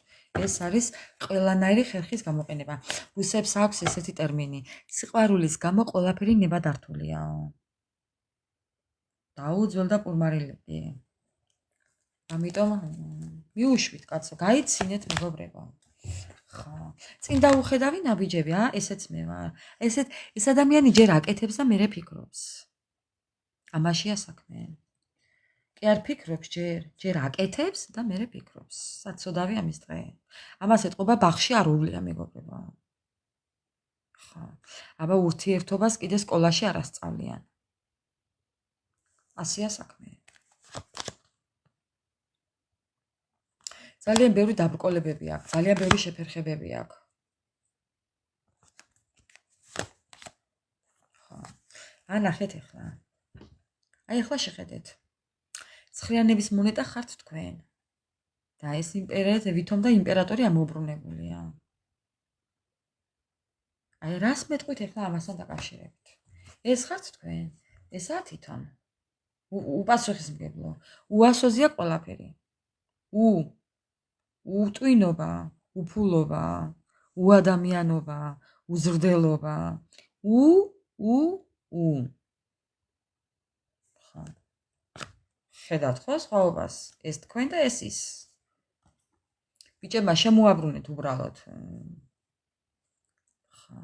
ეს არის ყველანაირი ხერხის გამოყენება. რუსებს აქვს ესეთი ტერმინი. სიყვარულის გამო ყველაფერი ნებადართულია. დაუძველდა პურმარილები. ამიტომ მიუშვით კაცო, გაიცინეთ მეგობრებო. ხო. წინ დაუხედავი ნაბიჯები, ესეც მე ვარ. ეს ადამიანი ჯერ აკეთებს და მერე ფიქრობს. ამაშია საქმე. კი არ ფიქრობს ჯერ აკეთებს და მერე ფიქრობს. საცოდავი ამის დღე. ამას ეთყობა ბაღში არ უვლია მეგობრებო. ხო. აბა ურთიერთობას კიდე სკოლაში არ ასწავლიან. ასია საქმე. ძალიან ბევრი დაბრკოლებები აქვს, ძალიან ბევრი შეფერხებები აქვს. ხო. ანახეთ ახლა. აი ახლა შეხედეთ. ცხრიანების მონეტა ხართ თქვენ. და ეს იმპერატორი ვითომ და იმპერატორი ამოუბრუნებულია. აი რას მეტყვით ახლა ამასთან დაკავშირებით? ეს ხართ თქვენ? ესაა თვითონ. უპასუხისმგებლო. უასოზია ყველაფერი. უტვინობა, უფულობა, უადამიანობა, უზრდელობა. ხო. ხედავთ ხო სხვაობას? ეს თქვენ და ეს ის. ბიჭებმა შემოაბრუნეთ უბრალოდ. ხო.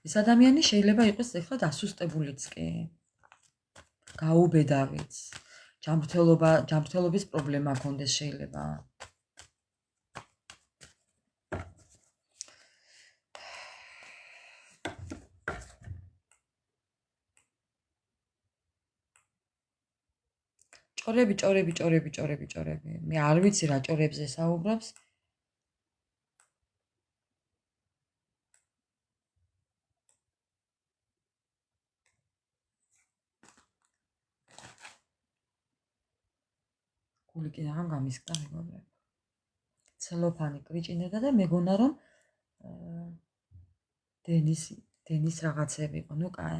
ეს ადამიანი შეიძლება იყოს ახლა დასუსტებულიც კი. გაუბედავიც. ჯანმრთელობის პრობლემა ჰქონდეს შეიძლება. ჭორები. მე არ ვიცი რა ჭორებზე საუბრობს. გული კი აღარ გამისკდა მეგობრებო. ცელოფანი კრიჭინებდა და მეგონა რომ დენის რაღაცები იყო, ნუ კაი.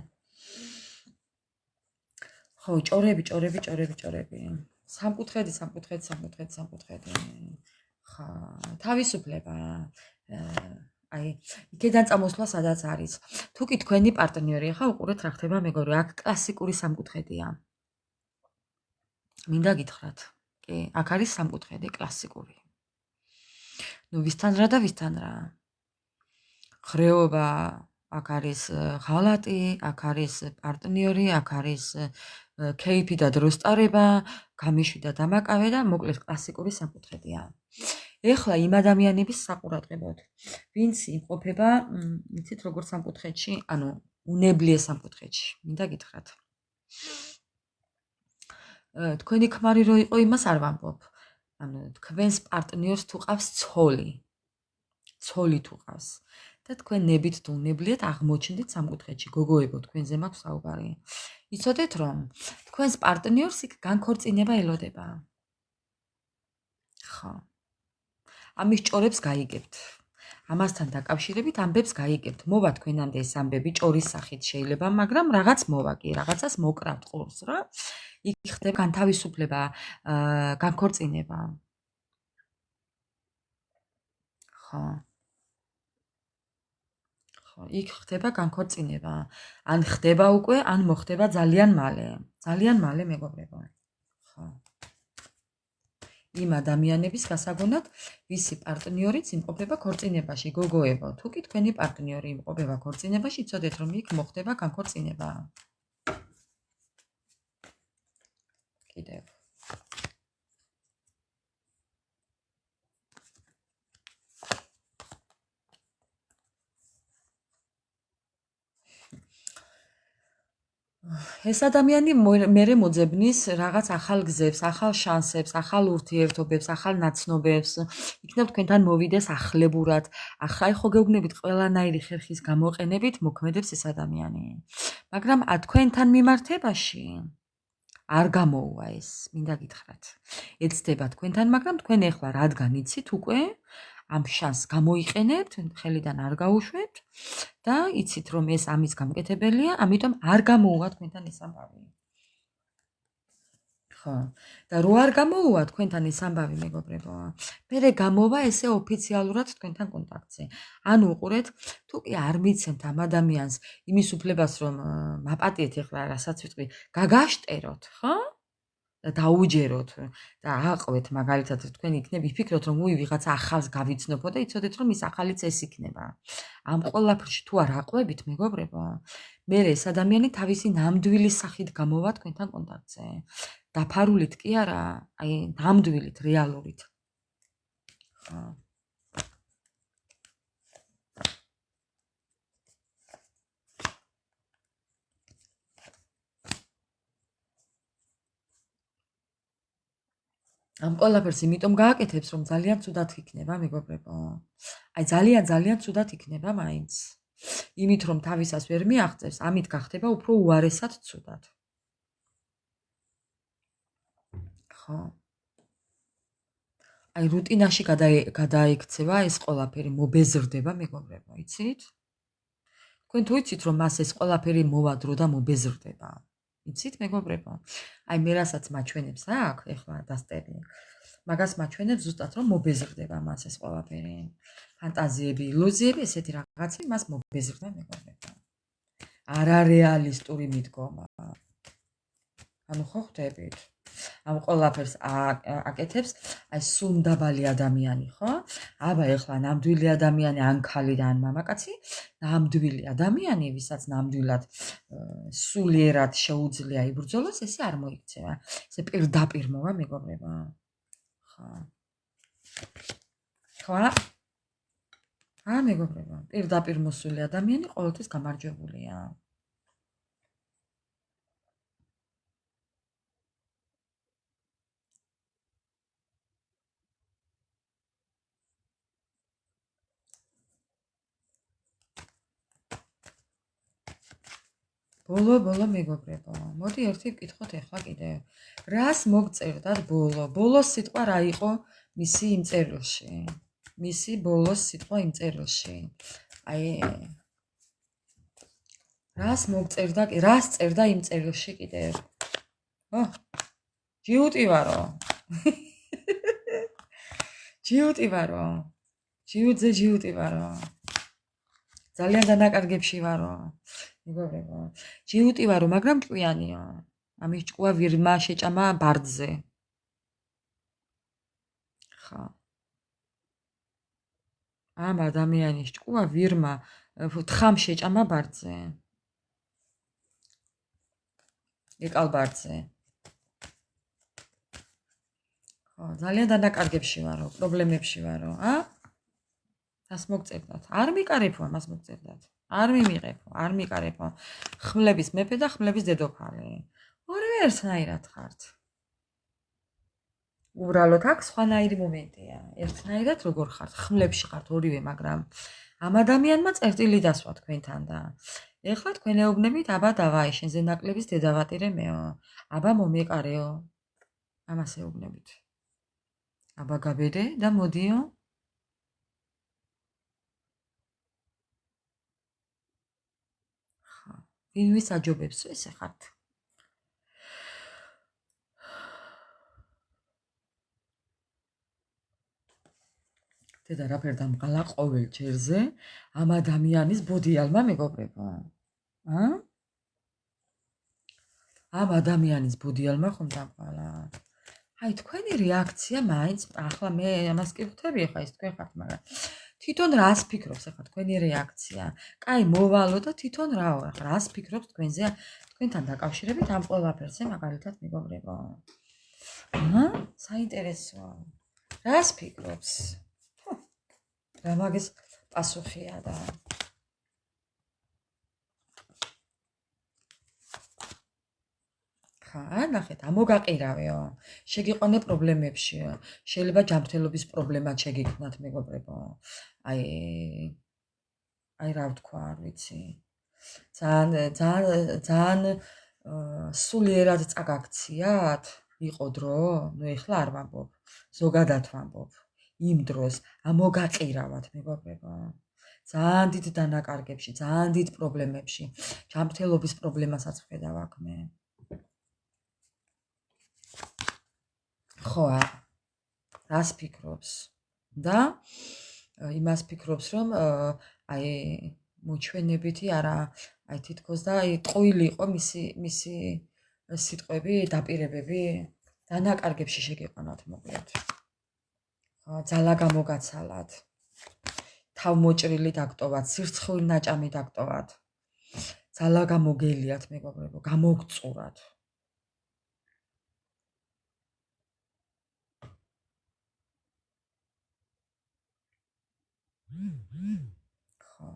ხო, ჭორები. სამკუთხედი. ხა, თავისუფლება. აი, იქიდან წამოსვლა სადაც არის. თუ კი თქვენი პარტნიორი, ხა უყურეთ რა ხდება მეგობრებო, აქ კლასიკური სამკუთხედია. მინდა გითხრათ. კი, აქ არის სამკუთხედი კლასიკური. ნუ ვისთან რა. ხრეობა, აქ არის ღალატი, აქ არის პარტნიორი, აქ არის კეიფი და დროსტარება, გამიშვი და დამაკავე და მოკლედ კლასიკური სამკუთხედია. ეხლა იმ ადამიანების საყურადღებოდ, ვინც იმყოფება, იცით როგორ სამკუთხედში, ანუ უნებლიე სამკუთხედში, მინდა გითხრათ. თქვენი ქმარი რო იყო, იმას არ ვამბობ. ანუ თქვენს პარტნიორს თუ ყავს ცოლი. ცოლით უყავს და თქვენ ნებით დულნებლიეთ აღმოჩნდით სამკუთხედში. გოგოებო, თქვენზე მაქვს საუბარი. იცოდეთ რომ თქვენს პარტნიორს იქ განქორწინება ელოდება. ხო. ამის ჭორებს გაიგებთ. ამასთან დაკავშირებით ამბებს გაიგებთ. მოვა თქვენამდე ეს ამბები ჭორის სახით შეიძლება, მაგრამ რაღაც მოვა კი, რაღაცას მოკრავთ ყურს რა. იქ ხდება განთავისუფლება, განქორწინება. ხო. ხო, იქ ხდება განქორწინება. ან ხდება უკვე, ან მოხდება ძალიან მალე. ძალიან მალე მეგობრებო. ხო. იმ ადამიანების გასაგონად, ვისი პარტნიორიც იმყოფება ქორწინებაში, გოგოებო, თუ კი თქვენი პარტნიორი იმყოფება ქორწინებაში, იცოდეთ რომ იქ მოხდება განქორწინება. კიდევ. ეს ადამიანი მერე მოძებნის რაღაც ახალ გზებს, ახალ შანსებს, ახალ ურთიერთობებს, ახალ ნაცნობებს. იქნებ თქვენთან მოვიდეს ახლებურად. ახლა ხო გეუბნებით ყველანაირი ხერხის გამოყენებით მოქმედებს ეს ადამიანი. მაგრამ თქვენთან მიმართებაში არ გამოუვა ეს, მინდა გითხრათ. ეცდება თქვენთან, მაგრამ თქვენ ეხლა რადგან იცით უკვე ამ შანსს გამოიყენებთ, ხელიდან არ გაუშვებთ და იცით რომ ეს ამის გამკეთებელია, ამიტომ არ გამოუვა თქვენთან ეს ამბავი. ხო. და რო არ გამოუვა თქვენთან ეს ამბავი, მეგობრებო, მერე გამოვა ესე ოფიციალურად თქვენთან კონტაქტზე. ანუ უყურეთ, თუ კი არ მიცემთ ამ ადამიანს იმის უფლებას, რომ მაპატიეთ ეხლა რასაც ვიტყვი, გაგაშტეროთ, ხო? და დაუჯეროთ და აყვეთ მაგალითად თქვენ იქნებ იფიქროთ რომ უი ვიღაცა ახალს გავიცნობო და იცოდეთ რომ ის ახალიც ეს იქნება. ამ ყველაფერში თუ არ აყვებით მეგობრებო, მე ეს ადამიანი თავისი ნამდვილი სახით გამოვა თქვენთან კონტაქტზე. დაფარულით კი არა, აი ნამდვილით, რეალურით. ხო. ამ ყველაფერს იმიტომ გააკეთებს, რომ ძალიან ცუდად იქნება, მეგობრებო. აი ძალიან ცუდად იქნება მაინც. იმით რომ თავისას ვერ მიაღწევს, ამით გახდება უფრო უარესად ცუდად. ხო. აი რუტინაში გადაიქცევა ეს ყველაფერი, მობეზრდება, მეგობრებო, იცით? თქვენ თუ იცით რომ მას ეს ყველაფერი მოვადრო და მობეზრდება. იცით მეგობრებო? აი მე რასაც მაჩვენებს აქ, ეხლა დასტერი. მაგას მაჩვენებს ზუსტად რომ მობეზრდება მას ეს ყველაფერი. ფანტაზიები, ილუზიები, ესეთი რაღაცები მას მობეზრდება მეგობრებო. არარეალისტური მიდგომა. ანუ ხო ხვდებით? ამ ყველაფერს აკეთებს აი სუნდაბალი ადამიანი, ხო? აბა ეხლა ნამდვილი ადამიანი ან ქალი და ან მამაკაცი, ნამდვილი ადამიანი, ვისაც ნამდვილად სულიერად შეუძლია იბრძოლოს, ესე არ მოიქცევა. ესე პირდაპირ მოვა მეგობრებო. ხო. ხო? მეგობრებო, პირდაპირ მოსული ადამიანი ყოველთვის გამარჯვებულია. ბოლო მეგობრებო, მოდი ერთი ვკითხოთ ეხლა კიდევ. რას მოგწერდათ ბოლო? ბოლოს სიტყვა რა იყო მისი იმ წერილში? მისი ბოლოს სიტყვა იმ წერილში. აი რას მოგწერდა, რას წერდა იმ წერილში კიდევ? ო, ჯიუტი ვარო. ჯიუტი ვარო. ჯიუტი ვარო. ძალიან დანაკარგებში ვარო. მეგობრებო, ჯიუტი ვარო, მაგრამ ჭკვიანია. ამის ჭკუა ვირმა შეჭამა ბარდზე. ხო. ამ ადამიანის ჭკუა ვირმა თხამ შეჭამა ბარდზე. ეკალ ბარდზე. ხო, ძალიან დანაკარგებში ვარო, პრობლემებში ვარო, ას მოგწერდათ? არ მიყარებო ამას მოგწერდათ. არ მიმიღებო, არ მიყარებო. ხმლების მეფე და ხმლების დედოფალი. ორივე ერთნაირად ხართ. უბრალოდ აქ სხვანაირი მომენტია. ერთნაირად როგორ ხართ, ხმლებში ხართ ორივე, მაგრამ ამ ადამიანმა წერტილი დასვა თქვენთან და ეხლა თქვენ ეუბნებით, აბა დავაი, შენზე ნაკლების დედავატირე მეო. აბა მომეკარეო. ამას ეუბნებით. აბა გაბედე და მოდიო. ხა, ვინვის აჯობებს ესე ხართ? დედა რა ფერ დამყალა ყოველ ჯერზე ამ ადამიანის ბოდიალმა მეგობრებო. ამ ადამიანის ბოდიალმა ხომ დამყალა? აი თქვენი რეაქცია მაინც ახლა მე ამას კი ვხვდები ახლა ის თქვენ ხართ, მაგრამ თვითონ რას ფიქრობს ახლა თქვენი რეაქცია? კაი, მოვალო და თვითონ რაო ახლა რას ფიქრობს თქვენზე, თქვენთან დაკავშირებით ამ ყველაფერზე მაგალითად მეგობრებო? საინტერესოა. რას ფიქრობს? რა მაგის პასუხია და ნახეთ, ამოგაყირავეო. შეგიყვანე პრობლემებშიო. შეიძლება ჯანმრთელობის პრობლემაც შეგიქმნათ მეგობრებო. აი რა ვთქვა, არ ვიცი. ძალიან სულიერად წაგაქციათ, იყო დრო, ნუ ეხლა არ ვამბობ, ზოგადად ვამბობ. იმ დროს ამოგაყირავათ მეგობრებო. ძალიან დიდ დანაკარგებში, ძალიან დიდ პრობლემებში, ჯანმრთელობის პრობლემასაც ვხედავ აქ მე. ხო, რას ფიქრობს? და იმას ფიქრობს, რომ აი მოჩვენებითი არა, აი თითქოს და აი ტყუილი იყო მისი სიტყვები, დაპირებები, დანაკარგებში შეგეყვანათ მოკლედ. ძალა გამოგაცალათ. თავმოჭრილი დაგტოვათ, სირცხული ნაჭამი დაგტოვათ. ძალა გამოგელიათ მეგობრებო, გამოგწურათ. ხო,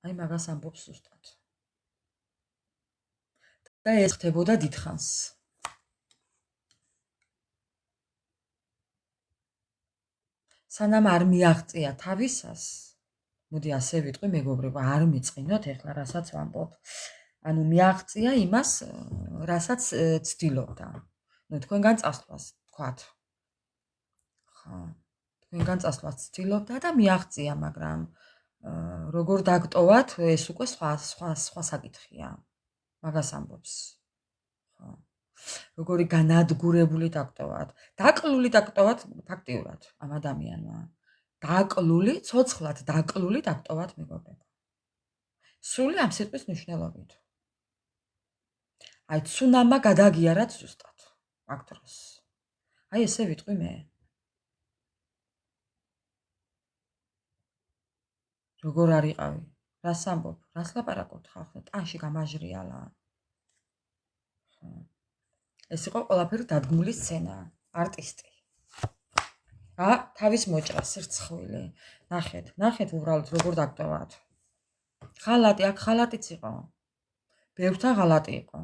აი მაგას ამბობს ზუსტად. და ეს ხდებოდა დიდხანს. სანამ არ მიაღწია თავისას, მოდი ასე ვიტყვი მეგობრებო, არ მიწყინოთ ეხლა რასაც ვამბობ. ანუ მიაღწია იმას, რასაც ცდილობდა. ნუ თქვენგან წასვლას თქვათ. ხო, თქვენგან წასვლას ცდილობდა და მიაღწია, მაგრამ როგორ დაგტოვათ, ეს უკვე სხვა საკითხია. მაგას ამბობს. ხო. როგორი განადგურებული დაგტოვათ. დაკლული დაგტოვათ ფაქტიურად ამ ადამიანმა. დაკლული, ცოცხლად დაკლული დაგტოვათ მეგობრებო. სული ამ სიტყვის მნიშვნელობით. აი ცუნამა გადაგიარათ ზუსტად აქ დროს. აი ესე ვიტყვი მე. როგორ არიყავი? რას ამბობ? რას ლაპარაკობთ ხალხო? ტანში გამაჟრიალა. ეს იყო ყველაფერი დადგმული სცენა, არტისტი. თავის მოჭრა სირცხვილი. ნახეთ უბრალოდ როგორ დაგტოვათ. ღალატი, აქ ღალატიც იყო. ბევრთა ღალატი იყო.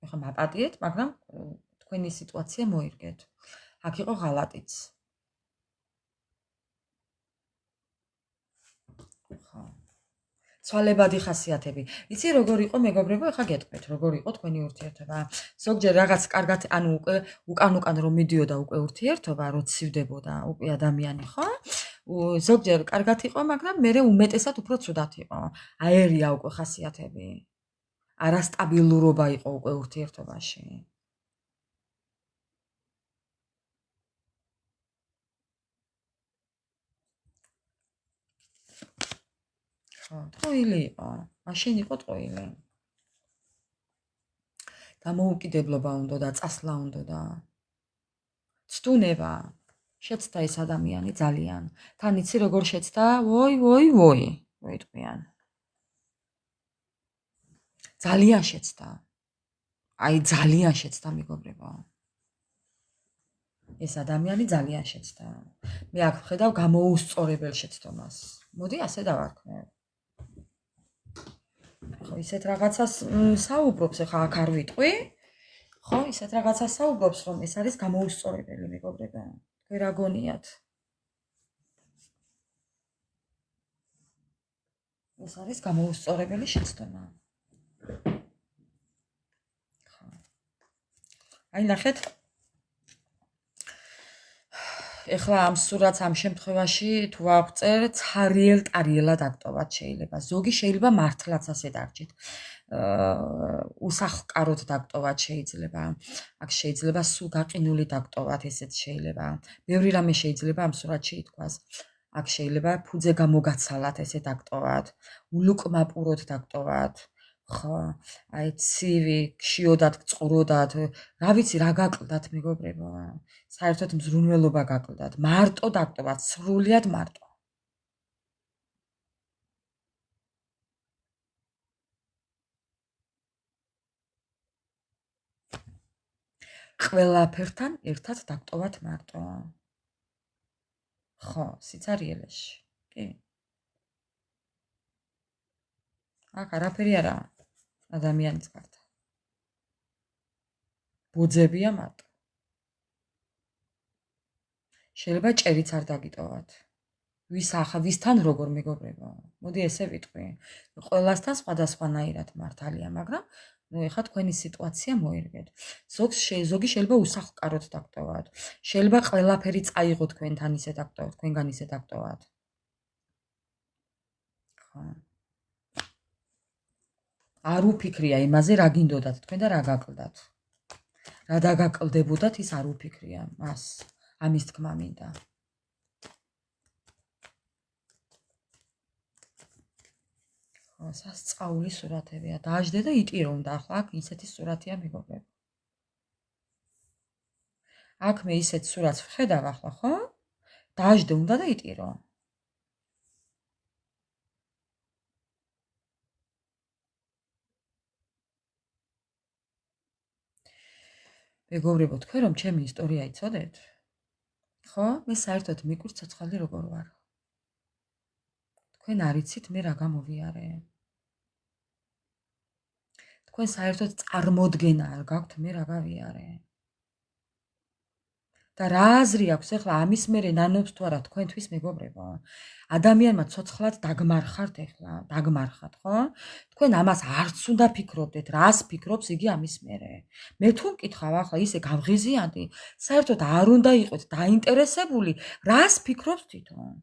ეხლა მაპატიეთ, მაგრამ თქვენი სიტუაცია მოირგეთ. აქ იყო ღალატიც. ხო. ცვალებადი ხასიათები. იცი როგორ იყო მეგობრებო, ეხლა გეტყვით, როგორ იყო თქვენი ურთიერთობა. ზოგჯერ რაღაც კარგად, ანუ უკვე უკან რომ მიდიოდა უკვე ურთიერთობა, რო ცივდებოდა უკვე ადამიანი, ხო? ზოგჯერ კარგად იყო, მაგრამ მე უმეტესად უფრო ცუდად იყო. აერია უკვე ხასიათები. არასტაბილურობა იყო უკვე ურთიერთობაში. ტყუილი იყო, მაშინ იყო ტყუილი. დამოუკიდებლობა უნდა და წასვლა უნდა და ცდუნება. შეცდა ეს ადამიანი ძალიან. თან იცი როგორ შეცდა? ვoi, მოიტყვიან. ძალიან შეცდა. აი ძალიან შეცდა მეგობრებო. ეს ადამიანი ძალიან შეცდა. მე აქ ვხედავ გამოუსწორებელ შეცდომას. მოდი ასე დავარქმევ. ხო, ისეთ რაღაცას საუბრობს, ახლა აქ არ ვიტყვი. ხო, ისეთ რაღაცას საუბრობს, რომ ეს არის გამოუსწორებელი, მეგობრებო. თქვენ რა გონიათ? ეს არის გამოუსწორებელი შეცდომა. ხო. აი ნახეთ. ეხლა ამ სურათს ამ შემთხვევაში თუ ავწერ ცარიელ ტარიელად აქტობად შეიძლება. ზოგი შეიძლება მართლაც ასე დარჩით. უსახლკაროდ დაქტოვად შეიძლება. აქ შეიძლება სულ გაყინული დაქტოვად, ესეც შეიძლება. ბევრი რამე შეიძლება ამ სურათში ითქვას. აქ შეიძლება ფუძე გამოგაცალათ, ესე დაქტოვად, ულუკმაპუროდ დაქტოვად. ხო, აი ცივი, ქშიოდათ, წყუროდათ, რა ვიცი, რა გაკლდათ მეგობრებო. საერთოდ მზრუნველობა გაკლდათ, მარტო დაქტოვად, სრულიად მარტო. ყველაფერთან ერთად დაქტოვად მარტო. ხო, სიცარიელეში. კი. აქ არაფერი არაა ადამიანის გარდა. ბოძებია მარტო. შეიძლება ჭერიც არ დაგიტოვათ. ვისთან როგორ მეგობრებო? მოდი ესე ვიტყვი. ყველასთან სხვადასხვანაირად მართალია, მაგრამ ნუ ეხლა თქვენი სიტუაცია მოერგეთ. ზოგი შეიძლება უსახლკაროდ დაგტოვათ. შეიძლება ყველაფერი წაიღო თქვენთან ისე დაგტოვათ, თქვენგან ისე დაგტოვათ. ხო. არ უფიქრია იმაზე, რა გინდოდათ თქვენ და რა გაკლდათ. რა დაგაკლდებოდათ, ის არ უფიქრია მას. ამის თქმა მინდა. სასწაული სურათებია. დააждე და იტირო უნდა ახლა აქ ისეთი სურათია მეგობრებო. აქ მე ისეთ სურათს ვხედავ ახლა, ხო? დააждე უნდა და იტირო. მეგობრებო, თქვენ რომ ჩემი ისტორია იცოდეთ? ხო? მე საერთოდ მიკვირს ცოცხალი როგორ ვარ. თქვენ არ იცით მე რა გამოვიარე. თქვენ საერთოდ წარმოდგენა არ გაქვთ მე რა გავიარე. და რა აზრი აქვს ახლა ამის მერე ნანობს თუ არა თქვენთვის მეგობრებო? ადამიანმა ცოცხლად დაგმარხართ ახლა, დაგმარხათ, ხო? თქვენ ამას არც უნდა ფიქრობდეთ, რას ფიქრობს იგი ამის მერე. მე თუ მკითხავ ახლა ისე გავღიზიანდი, საერთოდ არ უნდა იყოთ დაინტერესებული, რას ფიქრობს თვითონ.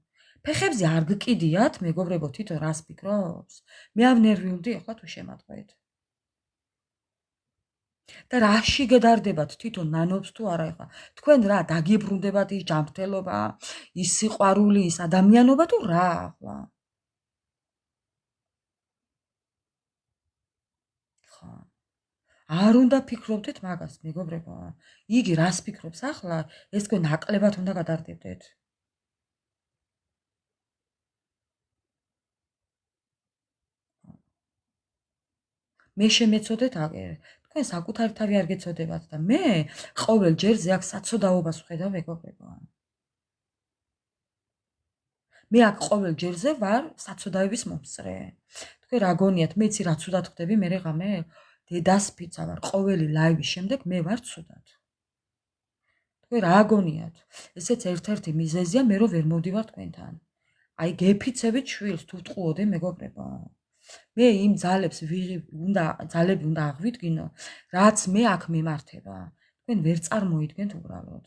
ფეხებზე არ გკიდიათ, მეგობრებო, თვითონ რას ფიქრობს? მე ამ ნერვიულდი ახლა თუ შემატყვეთ. და რაში გედარდებათ თვითონ ნანობს თუ არა ახლა თქვენ რა დაგიბრუნდებათ ის ჯანმრთელობა ის სიყვარული ის ადამიანობა თუ რა ახლა ხო არ უნდა ფიქრობდეთ მაგას მეგობრებო იგი რას ფიქრობს ახლა ეს თქვენ ნაკლებად უნდა გადარდებდეთ მე შემეცოდეთ აგერ თქვენ საკუთარი თავი არ გეცოდებათ და მე ყოველ ჯერზე აქ საცოდაობას ვხედავ მეგობრებო მე აქ ყოველ ჯერზე ვარ საცოდაების მომსწრე. თქვენ რა გონიათ, მეც რა ცუდად ხდები მე ღამე? დედას ფიცა ვარ, ყოველი ლაივის შემდეგ მე ვარ ცუდად. თქვენ რა გონიათ? ესეც ერთ-ერთი მიზეზია მე რომ ვერ მოვდივარ თქვენთან. აი გეფიცებით შვილს თუ ტყუოდე მეგობრებო. მე იმ ძალები უნდა აღვიდგინო, რაც მე აქ მემართება. თქვენ ვერ წარმოიდგენთ უბრალოდ.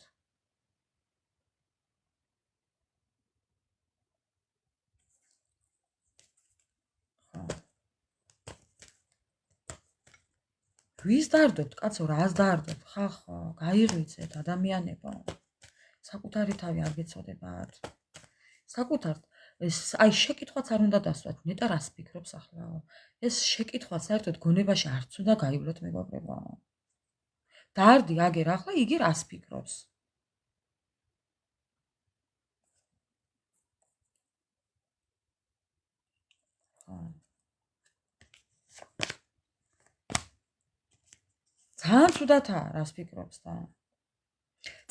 ვის დაარდოთ, კაცო, რას დაარდოთ? ხახო, გაიღვიცეთ ადამიანებო. საკუთარი თავი არ გეცოდებათ. საკუთარ ეს აი შეკითხვაც არ უნდა დასვათ, ნეტა რას ფიქრობს ახლა? ეს შეკითხვა საერთოდ გონებაში არც უნდა გაივლოთ მეგობრებო. დაარდი აგერ ახლა იგი რას ფიქრობს? ძალიან ცუდათა რას ფიქრობს და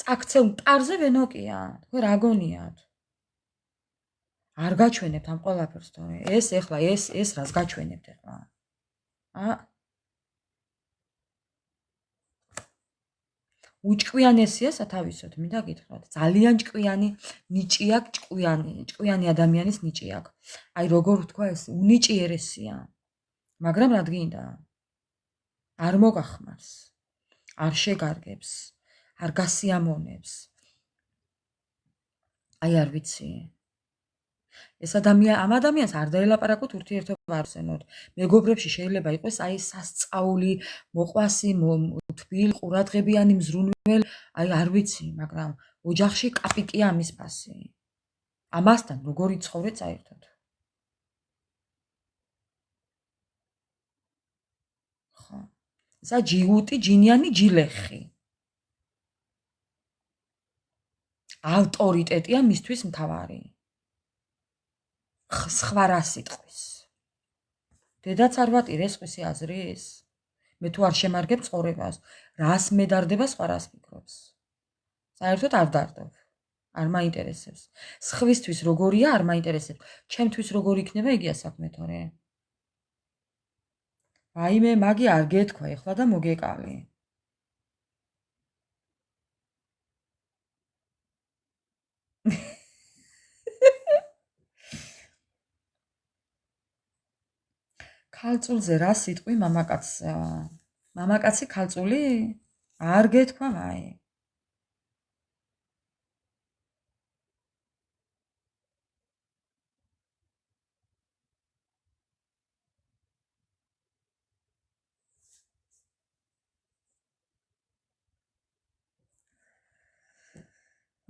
წაქცეულ მტარზე ვენოკია თქვენ რა გონიათ არ გაჩვენებთ ამ ყველაფერს თორე ეს ეხლა ეს რას გაჩვენებთ ეხლა უჭკვიანესია სათავისოდ, მინდა გითხრათ. ძალიან ჭკვიანი ნიჭი აქვს, ჭკვიანი ადამიანის ნიჭი აქვს. აი როგორ ვთქვა ეს უნიჭიერესია. მაგრამ რადგინდა? არ მოგახმარს, არ შეგარგებს, არ გასიამოვნებს. აი არ ვიცი. ეს ამ ადამიანს არ დაელაპარაკოთ ურთიერთობა არ ვსენოთ. მეგობრებში შეიძლება იყოს აი სასწაული, მოყვასი, თბილ, ყურადღებიანი, მზრუნველ, აი არ ვიცი, მაგრამ ოჯახში კაპიკია ამის ფასი. ამასთან როგორ იცხოვრეთ საერთოდ? ხო. ესა ჯიუტი, ჯინიანი, ჯილეხი. ავტორიტეტია მისთვის მთავარი. სხვა რა სიტყვის. დედაც არ ვატირეს ხვისი აზრის? მე თუ არ შემარგებ ცხოვრებას, რას მედარდება სხვა რას ფიქრობს? საერთოდ არ დარდობ. არ მაინტერესებს. სხვისთვის როგორია არ მაინტერესებს. ჩემთვის როგორ იქნება იგია საქმე თორე. ვაიმე, მაგი არ გეთქვა ეხლა და მოგეკალი. ქალწულზე რა სიტყვი მამაკაცზე? მამაკაცი ქალწული? არ გეთქვა მაი.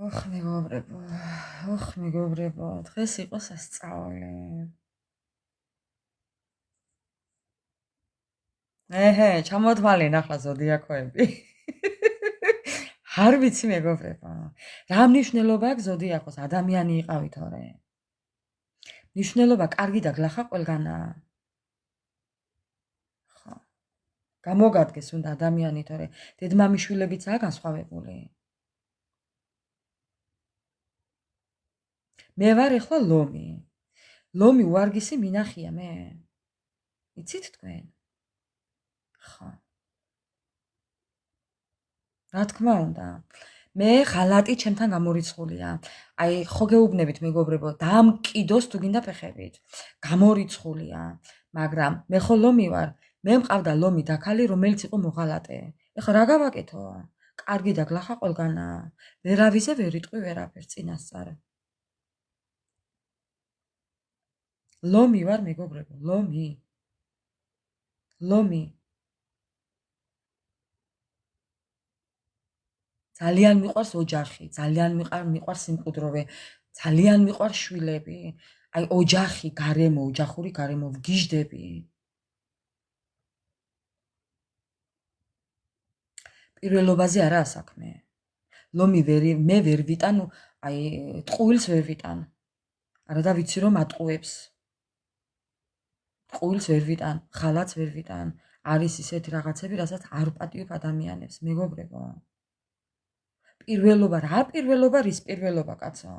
ოხ მეგობრებო, დღეს იყო სასწაული. ეჰე, ჩამოთვალე ნახლა ზოდიაქოები. არ ვიცი მეგობრებო. რა მნიშვნელობა აქვს ზოდიაქოს? ადამიანი იყავი თორე. მნიშვნელობა კარგი და გლახა ყველგანაა. ხო. გამოგადგეს უნდა ადამიანი თორე დედმამიშვილებიცაა განსხვავებული. მე ვარ ეხლა ლომი. ლომი უარგისი მინახია მე. იცით თქვენ? ხო. რა თქმა უნდა. მე ხალატი ჩემთან გამორიცხულია. აი ხო გეუბნებით მეგობრებო, დამკიდოს თუ გინდა ფეხებით. გამორიცხულია, მაგრამ მე ხო ლომი ვარ. მე მყავდა ლომი დაქალი, რომელიც იყო მოღალატე. ეხლა რა გავაკეთო? კარგი და გლახა ყველგანაა. ვერავიზე ვერ იტყვი ვერაფერს წინასწარ. ლომი ვარ მეგობრებო, ლომი. ლომი. ძალიან მიყვარს ოჯახი, ძალიან მიყვარს სიმყუდროვე, ძალიან მიყვარს შვილები. აი ოჯახი, გარემო, ოჯახური გარემო ვგიჟდები. პირველობაზე არაა საქმე. ლომი მე ვერ ვიტან, აი ტყუილს ვერ ვიტან. არა და ვიცი რომ ატყუებს. ტყუილს ვერ ვიტან, ხალათს ვერ ვიტან. არის ისეთი რაღაცები, რასაც არ პატიებ ადამიანებს, მეგობრებო. პირველობა რა პირველობა რის პირველობა კაცო?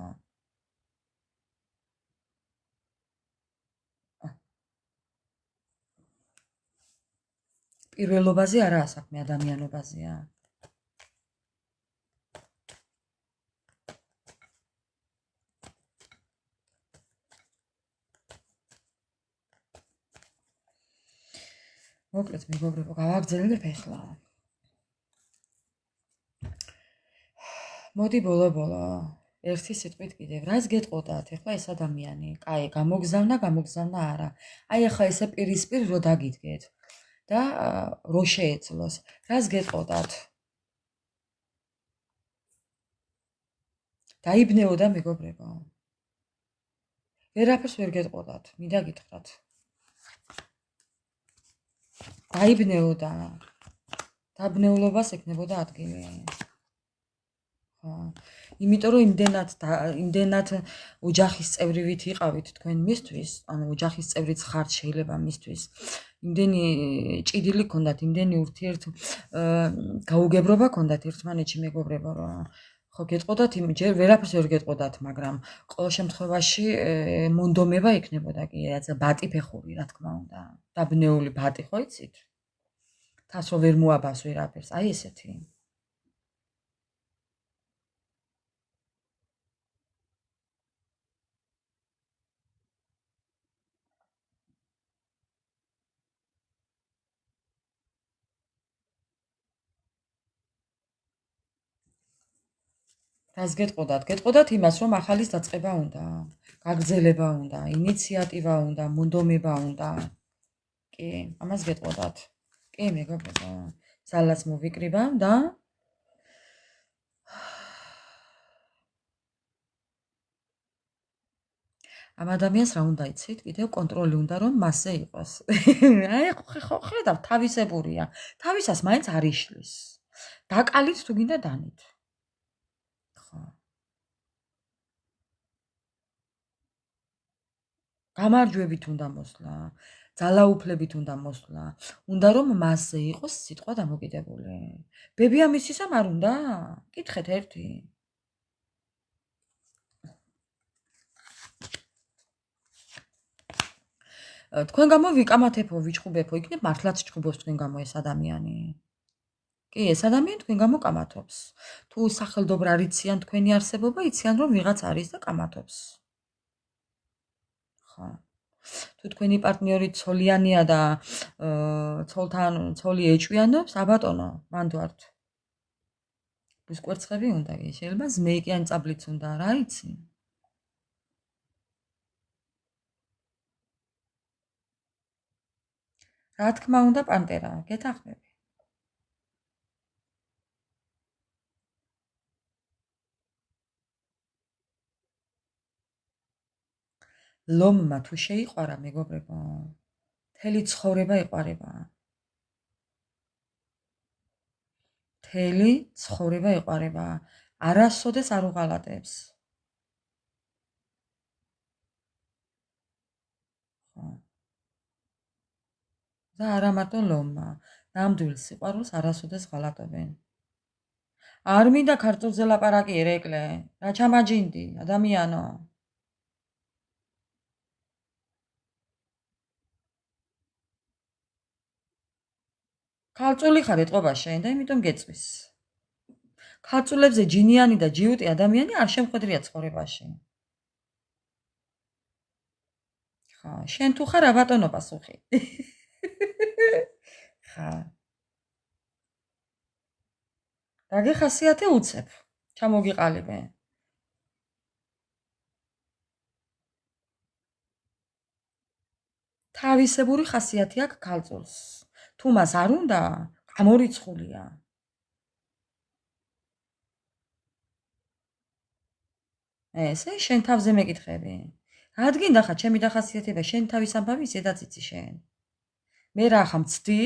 პირველობაზე არაა საქმე, ადამიანობაზეა. მოკლედ მეგობრებო, გავაგრძელებთ ახლა. მოდი ბოლო ერთი სიტყვით კიდევ რას გეტყოდათ ახლა ეს ადამიანი? კაი, გამოგზავნა არა. აი ახლა ესე პირისპირ რო დაგიდგეთ და რო შეეძლოს. რას გეტყოდათ? დაიბნეოდა მეგობრებო. ვერაფერს ვერ გეტყოდათ, მინდა გითხრათ. დაიბნეოდა. დაბნეულობას ეკნებოდა ადგილი. იმიტომ რომ იმდენად ოჯახის წევრივით იყავით თქვენ მისთვის, ანუ ოჯახის წევრიც ხართ შეიძლება მისთვის. იმდენი ჭიდილი გქონდათ, იმდენი გაუგებრობა გქონდათ ერთმანეთში მეგობრებო, რომ ხო გეტყოდათ, ჯერ ვერაფერს ვერ გეტყოდათ, მაგრამ ყოველ შემთხვევაში მონდომება იქნებოდა კი, რაც ბატი ფეხური, რა თქმა უნდა. დაბნეული ბატი ხო იცით? თავს რომ ვერ მოაბავს ვერაფერს, აი ესეთი. რას გეტყოდათ იმას, რომ ახალის დაწყება უნდა, გაგრძელება უნდა, ინიციატივა უნდა, მონდომება უნდა. კი, ამას გეტყოდათ. კი, მეგობრებო, ძალას მოვიკრიბა და ამ ადამიანს რა უნდა იცით? კიდევ კონტროლი უნდა რომ მასზე იყოს. აი ხო ხედავ, თავისებურია. თავისას მაინც არ იშლის. დაკალით თუ გინდა დანით. ხო. გამარჯვებით უნდა მოსვლა, ძალაუფლებით უნდა მოსვლა. უნდა რომ მასზე იყოს სიტყვა დამოკიდებული. ბები ამისისამ არ უნდა? კითხეთ ერთი. თქვენ გამო ვიკამათებო, ვიჭხუბებო, იქნებ მართლაც ჭხუბობს თქვენ გამო ეს ადამიანი. კი, ეს ადამიანი თქვენ გამო კამათობს. თუ სახელდობრა რიციან თქვენი არსებობა, იციან რომ ვიღაც არის და კამათობს. ხო. თუ თქვენი პარტნიორი ცოლიანია და ცოლთან ცოლი ეჭვიანობს, აბატონო, მანდ ვართ. ბუსკვერცხები უნდა კი, შეიძლება ზმეიკიან წაბლიც უნდა, რა იცი? რა თქმა უნდა, პანტერა, გეთანხმები. ლომმა თუ შეიყვარა, მეგობრებო, მთელი ცხოვრება იყვარება. მთელი ცხოვრება იყვარება. არასოდეს არ უღალატებს. ხო. და არა მარტო ლომმა, ნამდვილ სიყვარულს არასოდეს ღალატობენ. არ მინდა ქართულზე ლაპარაკი ერეკლე, რა ჩამაჯინდი, ადამიანო. ქალწული ხარ ეტყობა შენ და იმიტომ გეწვის. ქალწულებზე ჯინიანი და ჯიუტი ადამიანი არ შემხედრია ცხოვრებაში. ხა, შენ თუ ხარ აბატონო პასუხი. ხა. დაგეხასიათე უცებ. ჩამოგიყალიბე. თავისებური ხასიათი აქვს ქალწულს. თუ მას არ უნდა, გამორიცხულია. ესე შენ თავზე მეკითხები. რადგან ხა ჩემი დახასიათება შენ თავის ამბავი ისედაც იცი შენ. მე რა ხა მცდი?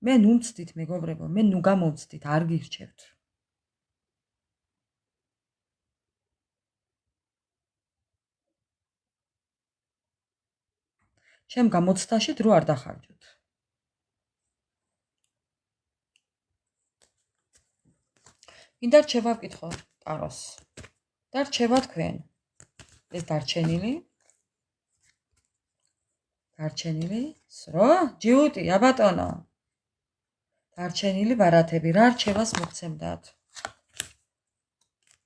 მე ნუ მცდით მეგობრებო, მე ნუ გამომცდით, არ გირჩევთ. ჩემ გამოცდაში დრო არ დახარჯოთ. მინდა რჩევა ვკითხო ტაროს. და რჩევა თქვენ. ეს დარჩენილი? სრო? ჯიუტი, აბატონო. დარჩენილი ბარათები, რა რჩევას მოგცემდათ?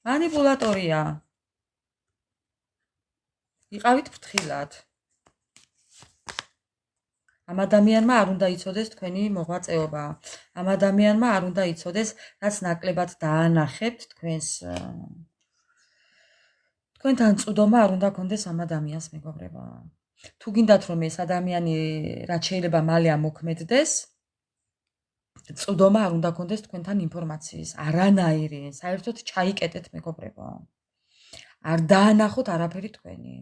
მანიპულატორია. იყავით ფრთხილად. ამ ადამიანმა არ უნდა იცოდეს თქვენი მოღვაწეობა. ამ ადამიანმა არ უნდა იცოდეს, რაც ნაკლებად დაანახებთ თქვენს თქვენთან წვდომა არ უნდა გქონდეს ამ ადამიანს მეგობრებო. თუ გინდათ რომ ეს ადამიანი რაც შეიძლება მალე ამოქმედდეს, წვდომა არ უნდა გქონდეს თქვენთან ინფორმაციის, არანაირი, საერთოდ ჩაიკეტეთ მეგობრებო. არ დაანახოთ არაფერი თქვენი.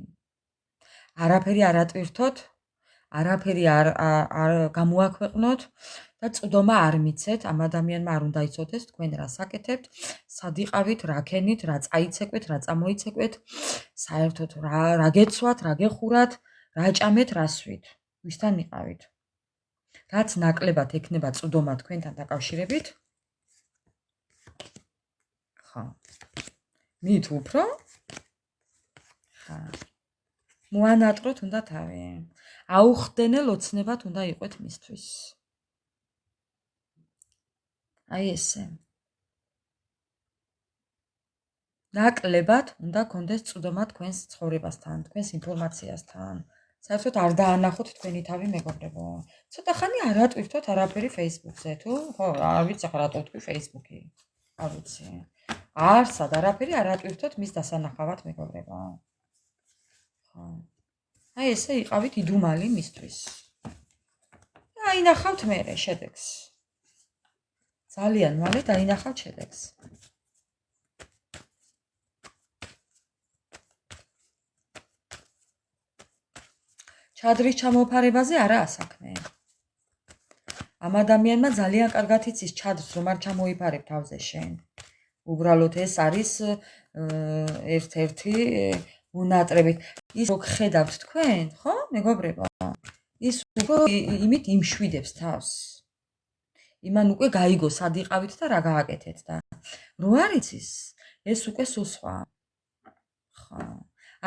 არაფერი არ ატვირთოთ, არაფერი არ გამოაქვეყნოთ და წვდომა არ მიცეთ, ამ ადამიანმა არ უნდა იცოდეს თქვენ რა საკეთებთ, სად იყავით, რა ქენით, რა წაიცეკვეთ, რა წამოიცეკვეთ, საერთოდ რა გეცვათ, რა გეხურათ, რა ჭამეთ, რა სვით, ვისთან იყავით. რაც ნაკლებად ექნება წვდომა თქვენთან დაკავშირებით. ხა. მით უფრო? ხა. მოანატროთ უნდა თავი. აუხდენელ ოცნებად უნდა იყვეთ მისთვის. აი ესე. ნაკლებად უნდა გქონდეს წვდომა თქვენს ცხოვრებასთან, თქვენს ინფორმაციასთან. საერთოდ არ დაანახოთ თქვენი თავი მეგობრებო. ცოტა ხანი არ ატვირთოთ არაფერი Facebook-ზე, თუ ხო, არ ვიცი ახლა რატო ვთქვი Facebook-ი. არ ვიცი. არსად არაფერი არ ატვირთოთ მის დასანახავად, მეგობრებო. ხო. აი ესე იყავით იდუმალი მისთვის. აინახავთ მერე შედეგს. ძალიან მალე დაინახავთ შედეგს. ჩადრის ჩამოფარებაზე არაა საქმე. ამ ადამიანმა ძალიან კარგად იცის ჩადრს რომ არ ჩამოიფარებ თავზე შენ. უბრალოდ ეს არის ერთ-ერთი უნატრებით. ის რო ხედავთ თქვენ, ხო, მეგობრებო? ის უფრო იმით იმშვიდებს თავს. იმან უკვე გაიგო სად იყავით და რა გააკეთეთ და რო არ იცის, ეს უკვე სულ სხვა. ხო.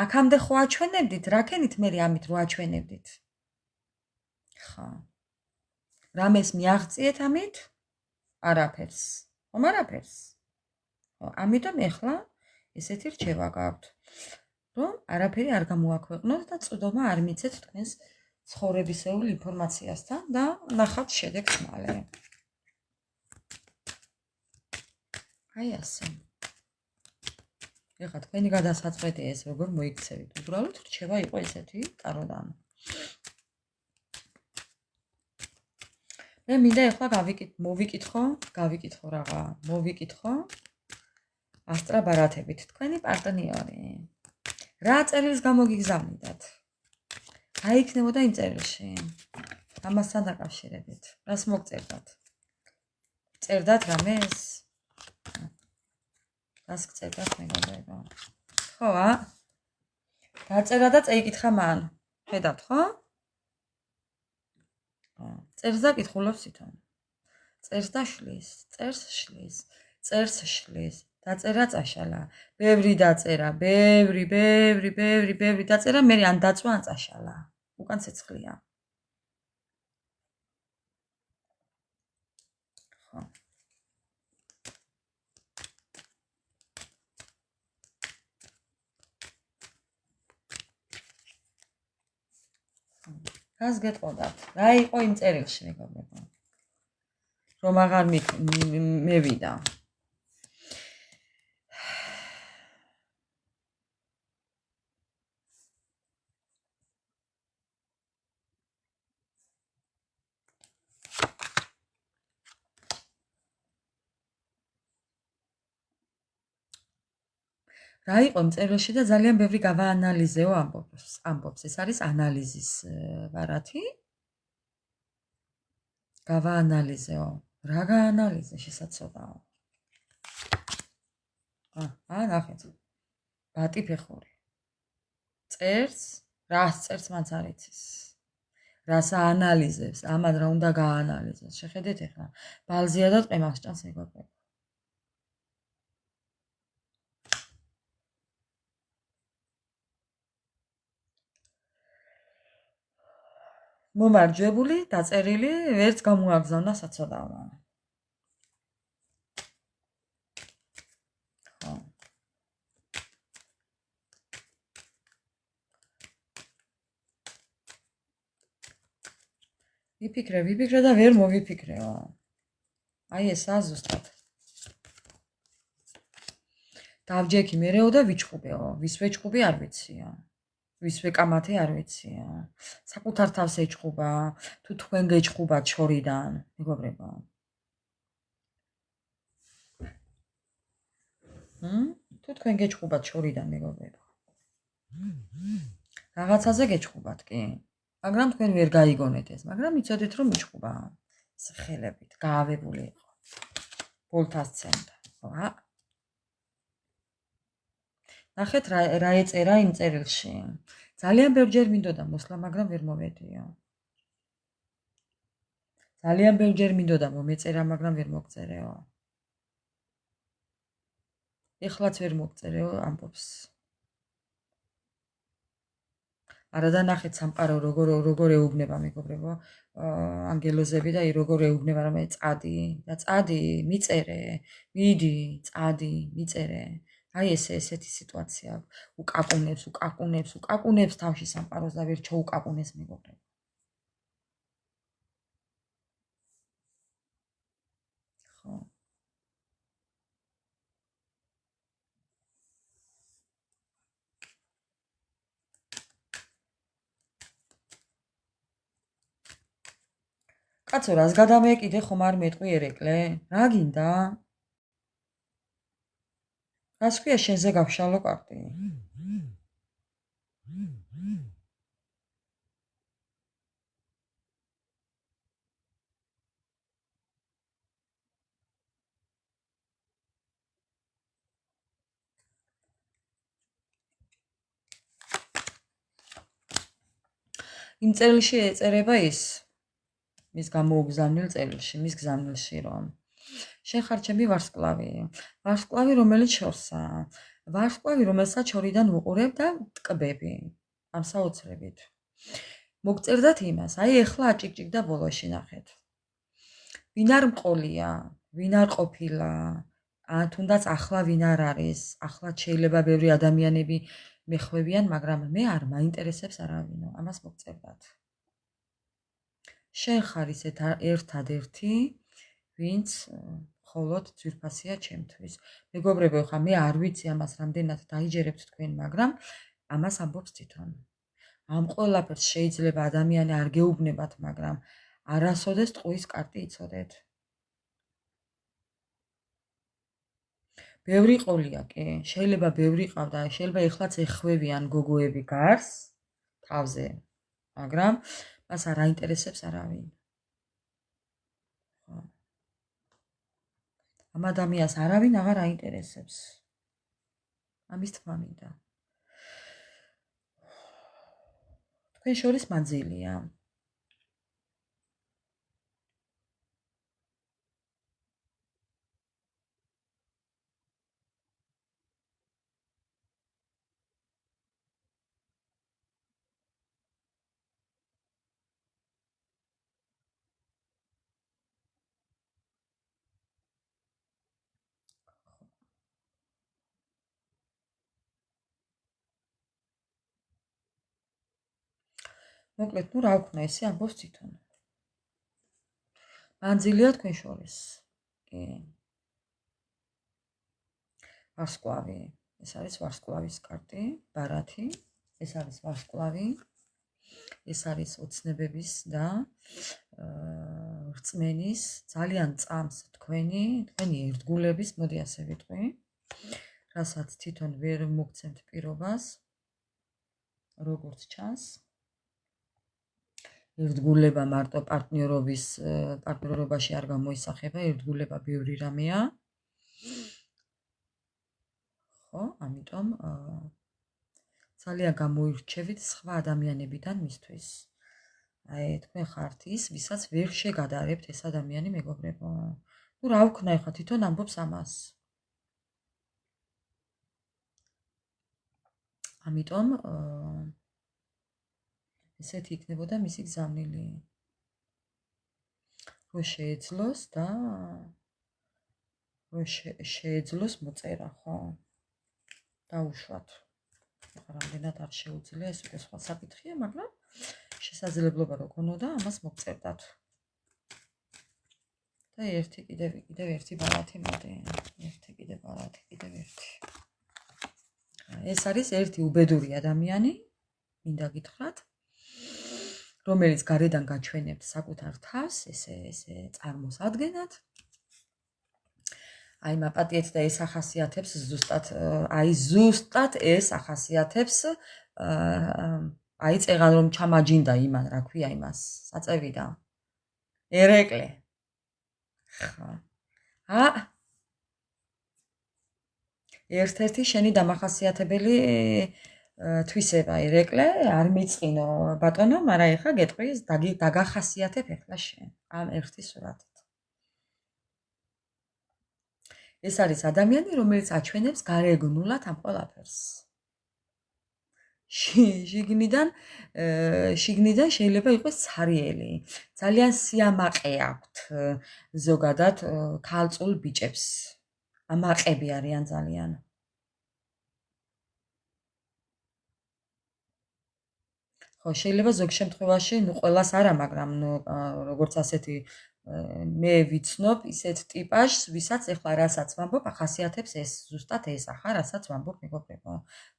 აქამდე ხო აჩვენებდით, რაკენით მე ამით რო აჩვენებდით? ხო. რამეს მიაღწიეთ ამით? არაფერს. ხომ არაფერს? ხო, ამიტომ ეხლა ესეთი რჩევა გაქვთ, რომ არაფერი არ გამოაქვეყნოთ და წვდომა არ მიცეთ თქვენს ცხოვრებისეულ ინფორმაციასთან და ნახავთ შედეგს მალე. აი ასე. ეხლა თქვენი გადასაწყვეტია ეს როგორ მოიქცევით. უბრალოდ რჩევა იყო ესეთი ტაროდან. მე მინდა ეხლა გავიკითხო რაღა. მოვიკითხო ასტრაბარათებით თქვენი პარტნიორი. რა წერილს გამოგიგზავნიდათ? რა იქნებოდა იმ წერილში? ამასთან დაკავშირებით. რას მოგწერდათ? წერდათ რამეს? რას გწერდათ მეგობრებო? ხო, დაწერა და წაიკითხა მან. ხედავთ, ხო? წერს და კითხულობს თვითონ. წერს და შლის, წერს შლის, წერს შლის. დაწერა წაშალა. ბევრი დაწერა, ბევრი დაწერა, მე ან დაწვა ან წაშალა. უკან ცეცხლია. ხო. რას გეტყოდათ? რა იყო იმ წერილში, მეგობრებო? რომ აღარ მევიდა. რა იყო იმ წერილში და ძალიან ბევრი გავაანალიზეო ამბობს. ეს არის ანალიზის ვარათი. გავაანალიზეო. რა გაანალიზე შესაძლოა? ნახეთ. ბატი ფეხური. წერს, რას წერს მანც არ იცის. რას აანალიზებს, ამან რა უნდა გააანალიზოს. შეხედეთ ახლა. ბალზია და ტყემას ჭამს მეგობრებო. მომარჯვებული, დაწერილი, ვერც გამოაგზავნა საცოდავმა. ხო. ვიფიქრე და ვერ მოვიფიქრეო. აი ესაა ზუსტად. დავჯექი მერეო და ვიჩხუბეო. ვის ვეჩხუბი არ ვიცია. ვის ვეკამათე არ ვიცია. საკუთარ თავს ეჩხუბა, თუ თქვენ გეჩხუბათ შორიდან, მეგობრებო. თუ თქვენ გეჩხუბათ შორიდან, მეგობრებო. რაღაცაზე გეჩხუბათ კი, მაგრამ თქვენ ვერ გაიგონეთ ეს, მაგრამ იცოდეთ რომ მიჩხუბა. ხელებით გაავებული იყო. ბოლთას ცემდა, ხო? ნახეთ რა ეწერა იმ წერილში. ძალიან ბევრჯერ მინდოდა მოსვლა, მაგრამ ვერ მოვედიო. ძალიან ბევრჯერ მინდოდა მომეწერა, მაგრამ ვერ მოგწერეო. ეხლაც ვერ მოგწერეო ამბობს. არა და ნახეთ სამყარო როგორ ეუბნება მეგობრებო, ანგელოზები და როგორ ეუბნება რომ წადი, მიწერე, მიდი, წადი, მიწერე. აი ესეთი სიტუაცია უკაკუნებს თავში სამყაროს და ვერ ჩოუკაკუნეს მეგობრებო. ხო. კაცო, რას გადამეკიდე, ხომ არ მეტყვი ერეკლე? რა გინდა? რას ქვია შენზე გავშალო კარტი? იმ წერილში ეწერება ის მის გამოუგზავნილ წერილში, მის გზავნილში, რომ შენ ხარ ჩემი ვარსკვლავი, ვარსკვლავი, რომელიც შორსაა, ვარსკვლავი, რომელსაც შორიდან უყურებ და ტკბები ამ საოცრებით. მოგწერდათ იმას, აი ეხლა აჭიკჭიკდა ბოლოში ნახეთ. ვინ არ მყოლია, ვინ არ ყოფილა, თუნდაც ახლა ვინ არ არის, ახლა შეიძლება ბევრი ადამიანები მეხვევიან, მაგრამ მე არ მაინტერესებს არავინო, ამას მოგწერდათ. შენ ხარ ისეთ ერთადერთი, ვინც მხოლოდ ძვირფასია ჩემთვის. მეგობრებო, ხა მე არ ვიცი ამას რამდენად დაიჯერებთ თქვენ, მაგრამ ამას ამბობს თვითონ. ამ ყველაფერს შეიძლება ადამიანი არ გეუბნებათ, მაგრამ არასოდეს ტყუის კარტი იცოდეთ. ბევრი ყოლია კი, შეიძლება ბევრი ყავდა, შეიძლება ეხლაც ეხვევიან გოგოები გარს თავზე, მაგრამ მას არ აინტერესებს არავინ. ამ ადამიანს არავინ აღარ აინტერესებს. ამის თქმა მინდა. თქვენ შორის მანძილია. მოკლედ, რა ვქნა, ესე ამბობს თვითონ. მანძილია თქვენ შორის. კი. ვარსკვლავი. ეს არის ვარსკვლავის კარტი, ბარათი. ეს არის ვარსკვლავი. ეს არის ოცნებების და რწმენის, ძალიან წამს თქვენი ერთგულების, მოდი ასე ვიტყვი, რასაც თვითონ ვერ მოგცემთ პირობას, როგორც ჩანს. ერთგულება მარტო პარტნიორობაში არ გამოისახება, ერთგულება ბევრი რამეა. ხო, ამიტომ ძალიან გამოირჩევით სხვა ადამიანებიდან მისთვის. აი, თქვენ ხართ ის, ვისაც ვერ შეგადარებთ ეს ადამიანი, მეგობრებო. რა ვქნა ეხლა, თვითონ ამბობს ამას. ამიტომ ესეთი იქნებოდა მისი გზავნილი. რო შეეძლოს და რო შეეძლოს მოწერა, ხო? დაუშვათ. რამდენად არ შეუძლია, ეს უკვე სხვა საკითხია, მაგრამ შესაძლებლობა რო გქონოდა, ამას მოგწერდათ. და კიდევ ერთი ბარათი მოდი. კიდევ ერთი. ეს არის ერთი უბედური ადამიანი, მინდა გითხრათ, რომელიც გარედან გაჩვენებთ საკუთარ თავს, ესე წარმოსადგენად. აი, მაპატიეთ და ეს ახასიათებს ზუსტად ეს ახასიათებს აი წეღან რომ ჩამაჯინდა იმან, რა ქვია იმას, საწევიდა. ერეკლე. ხა. ერთ-ერთი შენი დამახასიათებელი თვისება ერეკლე, არ მიწყინო ბატონო, მაგრამ ეხლა გეტყვი, დაგახასიათებ ეხლა შენ ამ ერთი სურათით. ეს არის ადამიანი, რომელიც აჩვენებს გარეგნულად ამ ყველაფერს. შიგნიდან შეიძლება იყოს ცარიელი. ძალიან სიამაყე აქვთ ზოგადად ქალწულ ბიჭებს. ამაყები არიან ძალიან. ხო, შეიძლება ზოგ შემთხვევაში, ყველას არა, მაგრამ როგორც ასეთი მე ვიცნობ ისეთ ტიპაჟს, ვისაც ეხლა რასაც ვამბობ, ახასიათებს ეს, ზუსტად ეს ახლა, რასაც ვამბობ, მეგობრებო.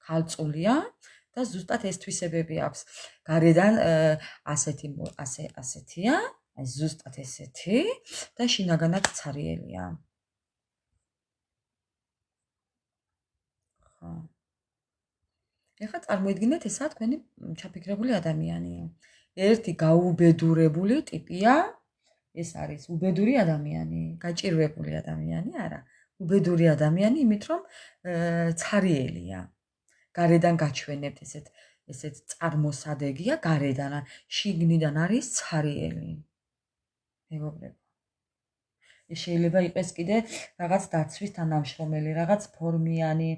ქალწულია და ზუსტად ეს თვისებები აქვს. გარედან ასეთია, აი ზუსტად ესეთი და შინაგანად ცარიელია. ხო. ეხლა წარმოიდგინეთ, ესაა თქვენი ჩაფიქრებული ადამიანი. ერთი გაუბედურებული ტიპია, ეს არის უბედური ადამიანი, გაჭირვებული ადამიანი, არა, უბედური ადამიანი, იმით რომ ცარიელია. გარედან გაჩვენებთ ესეთ წარმოსადეგია გარედან, შიგნიდან არის ცარიელი. მეგობრებო. შეიძლება იყოს კიდე რაღაც დაცვის თანამშრომელი, რაღაც ფორმიანი,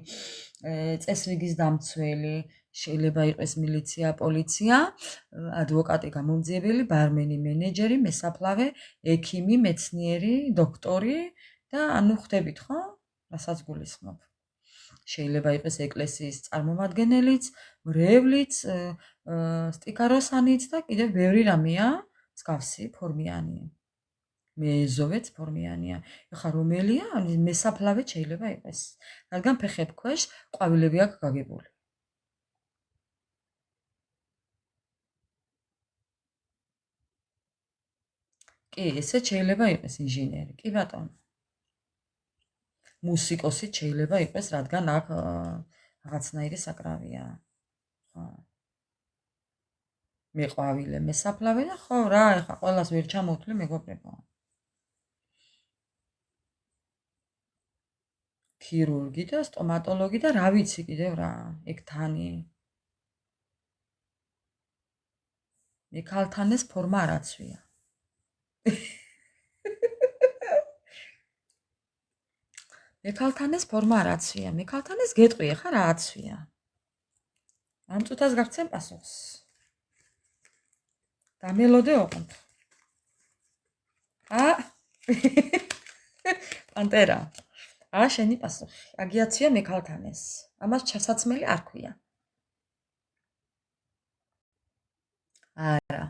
წესრიგის დამცველი, შეიძლება იყოს მილიცია, პოლიცია, ადვოკატი, გამომძიებელი, ბარმენი, მენეჯერი, მესაფლავე, ექიმი, მეცნიერი, დოქტორი და ანუ ხვდებით, ხო? რასაც გულისხმობ. შეიძლება იყოს ეკლესიის წარმომადგენელიც, მრევლიც, სტიქაროსანიც და კიდევ ბევრი რამეა მსგავსი ფორმიანი. მეზოვეც ფორმიანია. ეხლა რომელია? მესაფლავე შეიძლება იყოს. რადგან ფეხებ ქვეშ ყვავილები აქვს გაგებული. კი, ესე შეიძლება იყოს ინჟინერი. კი ბატონო. მუსიკოსიც შეიძლება იყოს, რადგან აქ რაღაცნაირი საკრავია. ხო. მეყვავილე, მესაფლავე და ხო რა, ეხლა ყველას ვერ ჩამოვთვლი მეგობრებო. ქირურგი და სტომატოლოგი და რა ვიცი კიდევ რა, ეგ თანი. მე ქალთანეს ფორმა არ აცვია. მე ქალთანეს ფორმა არ აცვია, მე ქალთანეს გეტყვი ხა რა აცვია. ამ წუთას გაგცემ პასუხს. დამელოდე ოღონდ. პანტერა. შენი პასუხი. აგიაცვია მე ქალთანეს. ამას ჩასაცმელი არ ქვია. არა.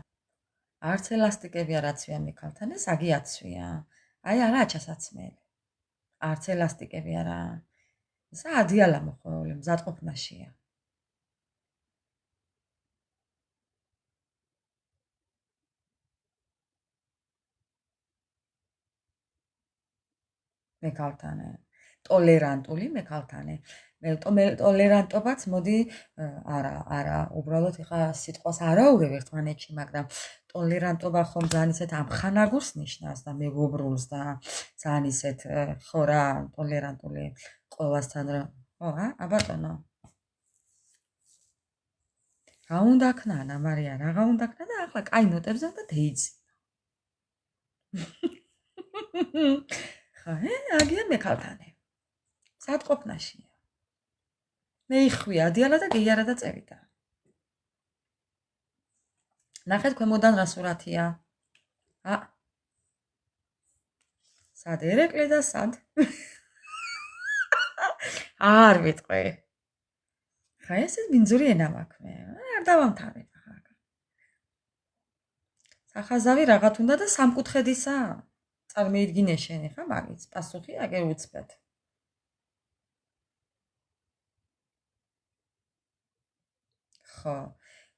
არც ელასტიკები არ აცვია მე ქალთანეს, აგიაცვია. აი არა ჩასაცმელი. არც ელასტიკები არა. ისა ადიალა მოხეული, მზადყოფნაშია. მე ქალთანე. ტოლერანტული მე ქალთანე. მე ტოლერანტობაც მოდი არა, უბრალოდ ეხა სიტყვას არაურევ ერთმანეთში, მაგრამ ტოლერანტობა ხომ ძალიან ისეთ ამხანაგურს ნიშნავს და მეგობრულს და ძალიან ისეთ ხო რა, ტოლერანტული ყველასთან რა. ხო, ბატონო. რა უნდა ქნა, ანა მარია, რაღა უნდა ქნა და ახლა კაი ნოტებზე და დეიძინა. ხა, აგია მე ქალთანე. მზადყოფნაშია. მე იხვია ადიალა და გეიარა და წევიდა. ნახეთ ქვემოდან რა სურათია. სად ერეკლე და სად? არ ვიტყვი. ხა ესე მინძური ენა მაქვს მე. არ დავამთავრებ ახლა. სახაზავი რაღაც უნდა და სამკუთხედისა. წარმოიდგინე შენ ხა მაგის პასუხი აგერ უცბად. ხო.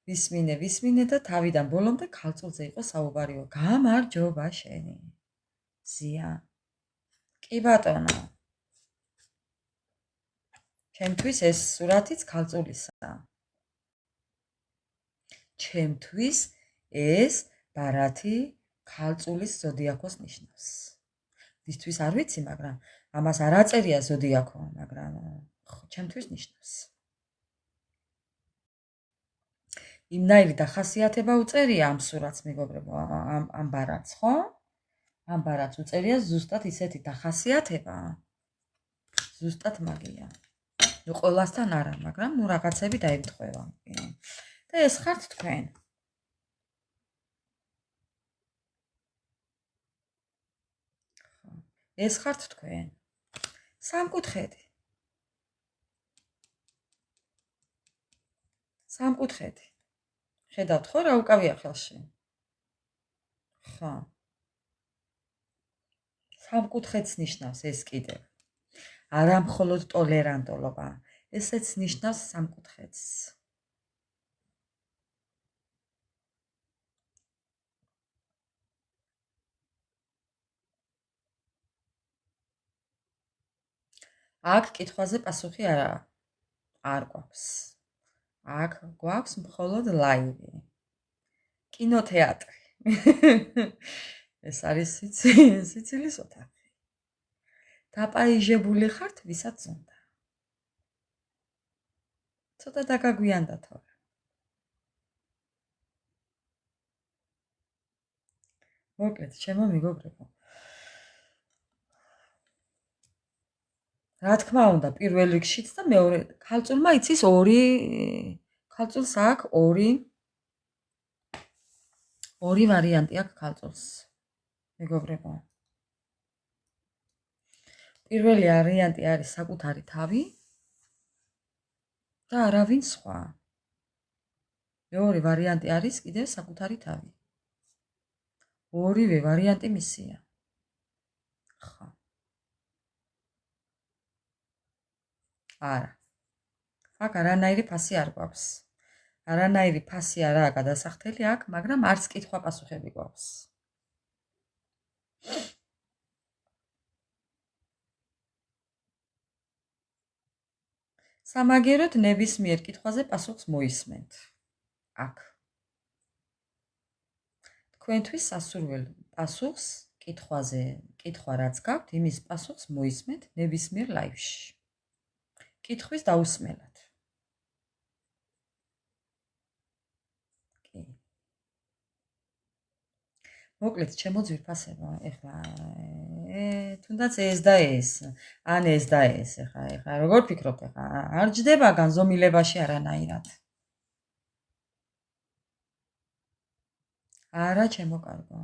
ვისმინე და თავიდან ბოლომდე ქალწულზე იყო საუბარიო. გამარჯობა შენი. ზია. კი ბატონო. ჩემთვის ეს სურათიც ქალწულისაა. ჩემთვის ეს ბარათი ქალწულის ზოდიაქოს ნიშნავს. ვისთვის არ ვიცი, მაგრამ ამას არ აწერია ზოდიაქო, მაგრამ ჩემთვის ნიშნავს. იმნაირი დახასიათება უწერია ამ სურათს, მეგობრებო, ამ ბარათს, ხო? ამ ბარათს უწერია ზუსტად ისეთი დახასიათება. ზუსტად მაგია. ნუ ყველასთან არა, მაგრამ ნუ რაღაცები დაემთხვევა. და ეს ხართ თქვენ. ეს ხართ თქვენ. სამკუთხედი. სამკუთხედი. ხედავთ ხო რა უკავია ხელში? ხო. სამკუთხედს ნიშნავს ეს კიდევ. არა მხოლოდ ტოლერანტობა, ესეც ნიშნავს სამკუთხედს. აქ კითხვაზე პასუხი არ გვაქვს. აქ გვაქვს მხოლოდ ლაივი. კინოთეატრი. ეს არის სიცილის ოთახი. დაპაიჟებული ხართ, ვისაც უნდა. ცოტა დაგაგვიანდა თორე. მოკლედ, ჩემო მეგობრებო. რა თქმა უნდა, პირველ რიგშიც და მეორე ქალწულმა იცის ქალწულს აქვს ორი ვარიანტი აქვს ქალწულს. მეგობრებო. პირველი ვარიანტი არის საკუთარი თავი და არავინ სხვა. მეორე ვარიანტი არის კიდევ საკუთარი თავი. ორივე ვარიანტი მისია. ხო. არა. აქ არანაირი ფასი არ გვაქვს. არანაირი ფასი არაა გადასახდელი აქ, მაგრამ არც კითხვა პასუხები გვაქვს. სამაგეროდ ნებისმიერ კითხვაზე პასუხს მოისმენთ. აქ. თქვენთვის სასურველ პასუხს კითხვაზე, კითხვა რაც გაქვთ, იმის პასუხს მოისმენთ ნებისმიერ ლაივში. კითხვის დაუსმელად. კი. მოკლედ, ჩემო ძვირფასებო, ეხლა თუნდაც ეს და ეს, ან ეს და ეს, ეხლა როგორ ფიქრობთ, ეხლა არ ჯდება განზომილებაში არანაირად. არა, ჩემო კარგო.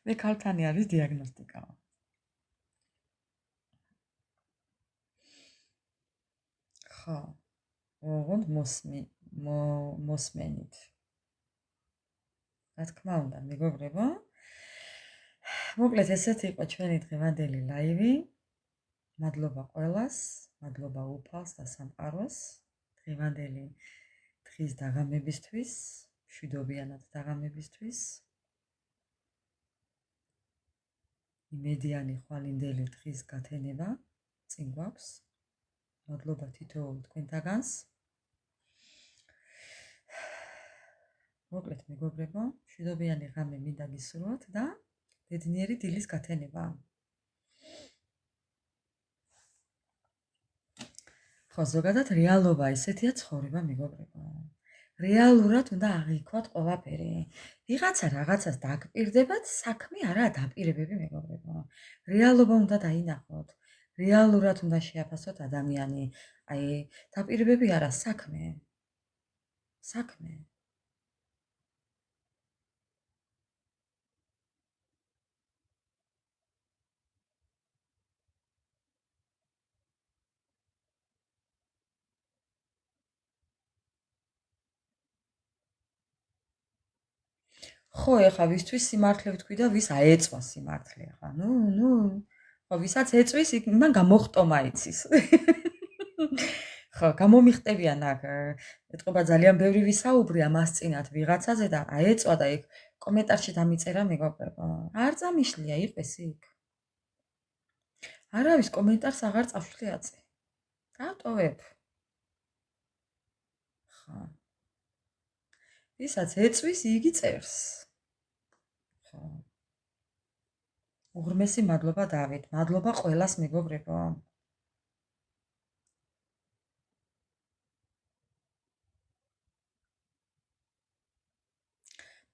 მე ქალთანი არის დიაგნოსტიკა. ხო. ოღონდ მოსმენით. რა თქმა უნდა, მეგობრებო. მოკლედ ესეთი იყო ჩვენი დღევანდელი ლაივი. მადლობა ყველას, მადლობა უფალს და სამყაროს. დღევანდელი დღის დაღამებისთვის, მშვიდობიანად დაღამებისთვის. იმედიანი ხვალინდელი დღის გათენება წინ გვაქვს. მადლობა თითოეულ თქვენთაგანს. მოკლედ მეგობრებო, მშვიდობიანი ღამე მინდა გისურვოთ და ბედნიერი დილის გათენება. ხო, ზოგადად რეალობა ესეთია ცხოვრება მეგობრებო. რეალურად უნდა აღიქვათ ყველაფერი. ვიღაცა რაღაცას დაგპირდებათ, საქმე არაა დაპირებები მეგობრებო. რეალობა უნდა დაინახოთ. რეალურად უნდა შეაფასოთ ადამიანი. აი, დაპირებები არა, საქმე. საქმე. ხო, ეხლა ვისთვის სიმართლე ვთქვი და ვის აეწვა სიმართლე ახლა. ხო, ვისაც ეწვის, იმან გამოხტომა იცის. ხო, გამომიხტებიან აქ. ეთყობა ძალიან ბევრი ვისაუბრე ამას წინათ ვიღაცაზე და აეწვა და იქ კომენტარში დამიწერა მეგობრებო. არ წამიშლია იყოს იქ. არავის კომენტარს აღარ წავშლიაწე. დატოვებ. ხო. ვისაც ეწვის, იგი წერს. ხო. უღრმესი მადლობა დავით. მადლობა ყველას მეგობრებო.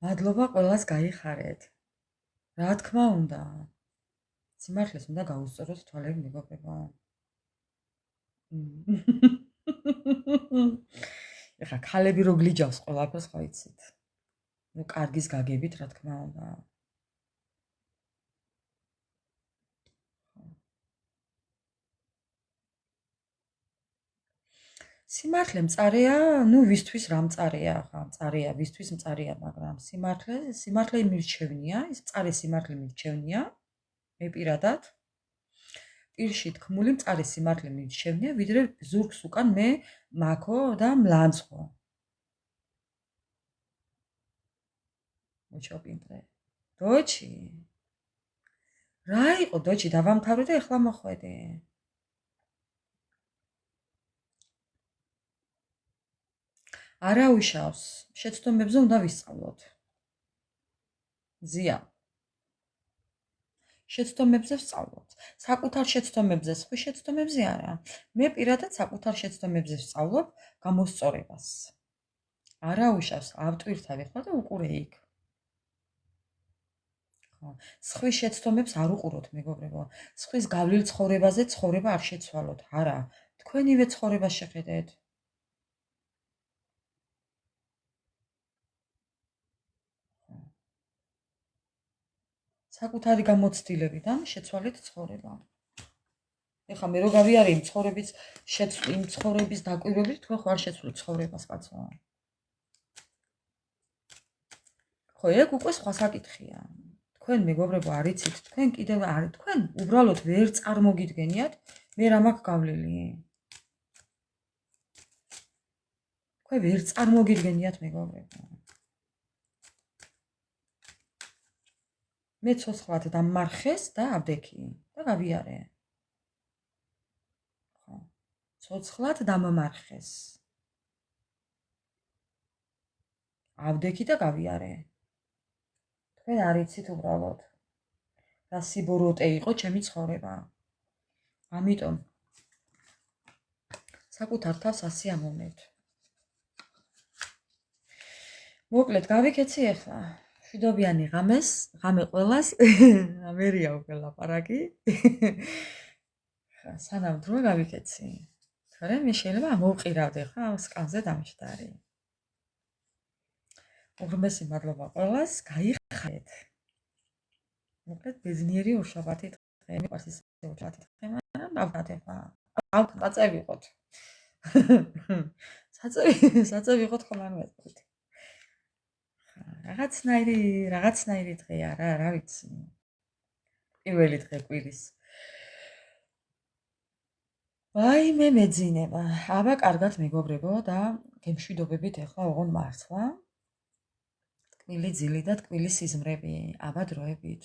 მადლობა ყველას გაიხარეთ. რა თქმა უნდა. სიმართლეს უნდა გაუსწოროთ თვალები მეგობრებო. ეხლა ქალები რო გლიჯავს ყველაფერს ხო იცით. ნუ კარგის გაგებით რა თქმა უნდა. სიმართლე მწარეა, ნუ ვისთვის რა მწარეა ხა, მწარეა, ვისთვის მწარეა, მაგრამ სიმართლე მირჩევნია, ის მწარე სიმართლე მირჩევნია. მე პირადად პირში თქმული მწარი სიმართლე მირჩევნია, ვიდრე ზურგს უკან მე მაქო და მლანცხო. მოჩოპინდრე. დოჩი. რა იყო დოჩი, დავამთავრე და ეხლა მოხვედი. არა უშავს. შეცდომებზე უნდა ვისწავლოთ. ზია. შეცდომებზე ვსწავლოთ. საკუთარ შეცდომებზე, სხვის შეცდომებზე არა. მე პირადად საკუთარ შეცდომებზე ვსწავლობ გამოსწორებას. არა უშავს, ავტვირთავ ეხლა და უყურე იქ. სხვის შეცდომებს არ უყუროთ, მეგობრებო. სხვის გავლილ ცხოვრებაზე ცხოვრება არ შეცვალოთ. არა, თქვენივე ცხოვრებას შეხედეთ. საკუთარი გამოცდილებიდან შეცვალეთ ცხოვრება. ეხლა მე რო გავიარე იმ ცხოვრების დაკვირვებით, თქვენ ხო არ შეცვლით ცხოვრებას, კაცო? ხო, ეგ უკვე სხვა საკითხია. თქვენ მეგობრებო არ იცით, თქვენ კიდევ არ თქვენ უბრალოდ ვერ წარმოგიდგენიათ მე რა მაქვს გავლილი. თქვენ ვერ წარმოგიდგენიათ მეგობრებო. მე ცოცხლად დამმარხეს და ავდექი და გავიარე. ხო. ცოცხლად დამმარხეს. ავდექი და გავიარე. თქვენ არ იცით უბრალოდ რა სიბოროტე იყო ჩემი ცხოვრება. ამიტომ საკუთარ თავს ასე ამოვნებთ. მოკლედ გავიქეცი ახლა. შვიდობიანი ღამე ყველას. ამერია უკვე ლაპარაკი. სანამ დრო გავიქეცი. ხარე მე შეიძლება მოვყირავდე ხა ამ სკანზე დამშდარი. უღრმესი მადლობა ყველას, გაიხარეთ. მოკლედ ბედნიერი უშაბათი დღე, მიყვარს ის უშაბათი დღე, მაგრამ დავკეთება. წაწევიყოთ. საწევიყოთ ხოლმე მეთქვით. რაღაცნაირი დღეა რა ვიცი. პირველი დღე კვირის. ვაიმე მეძინება. აბა კარგად მეგობრებო და გემშვიდობებით ახლა ოღონ მართლა. ტკბილი ძილი და ტკბილი სიზმრები. აბა დროებით.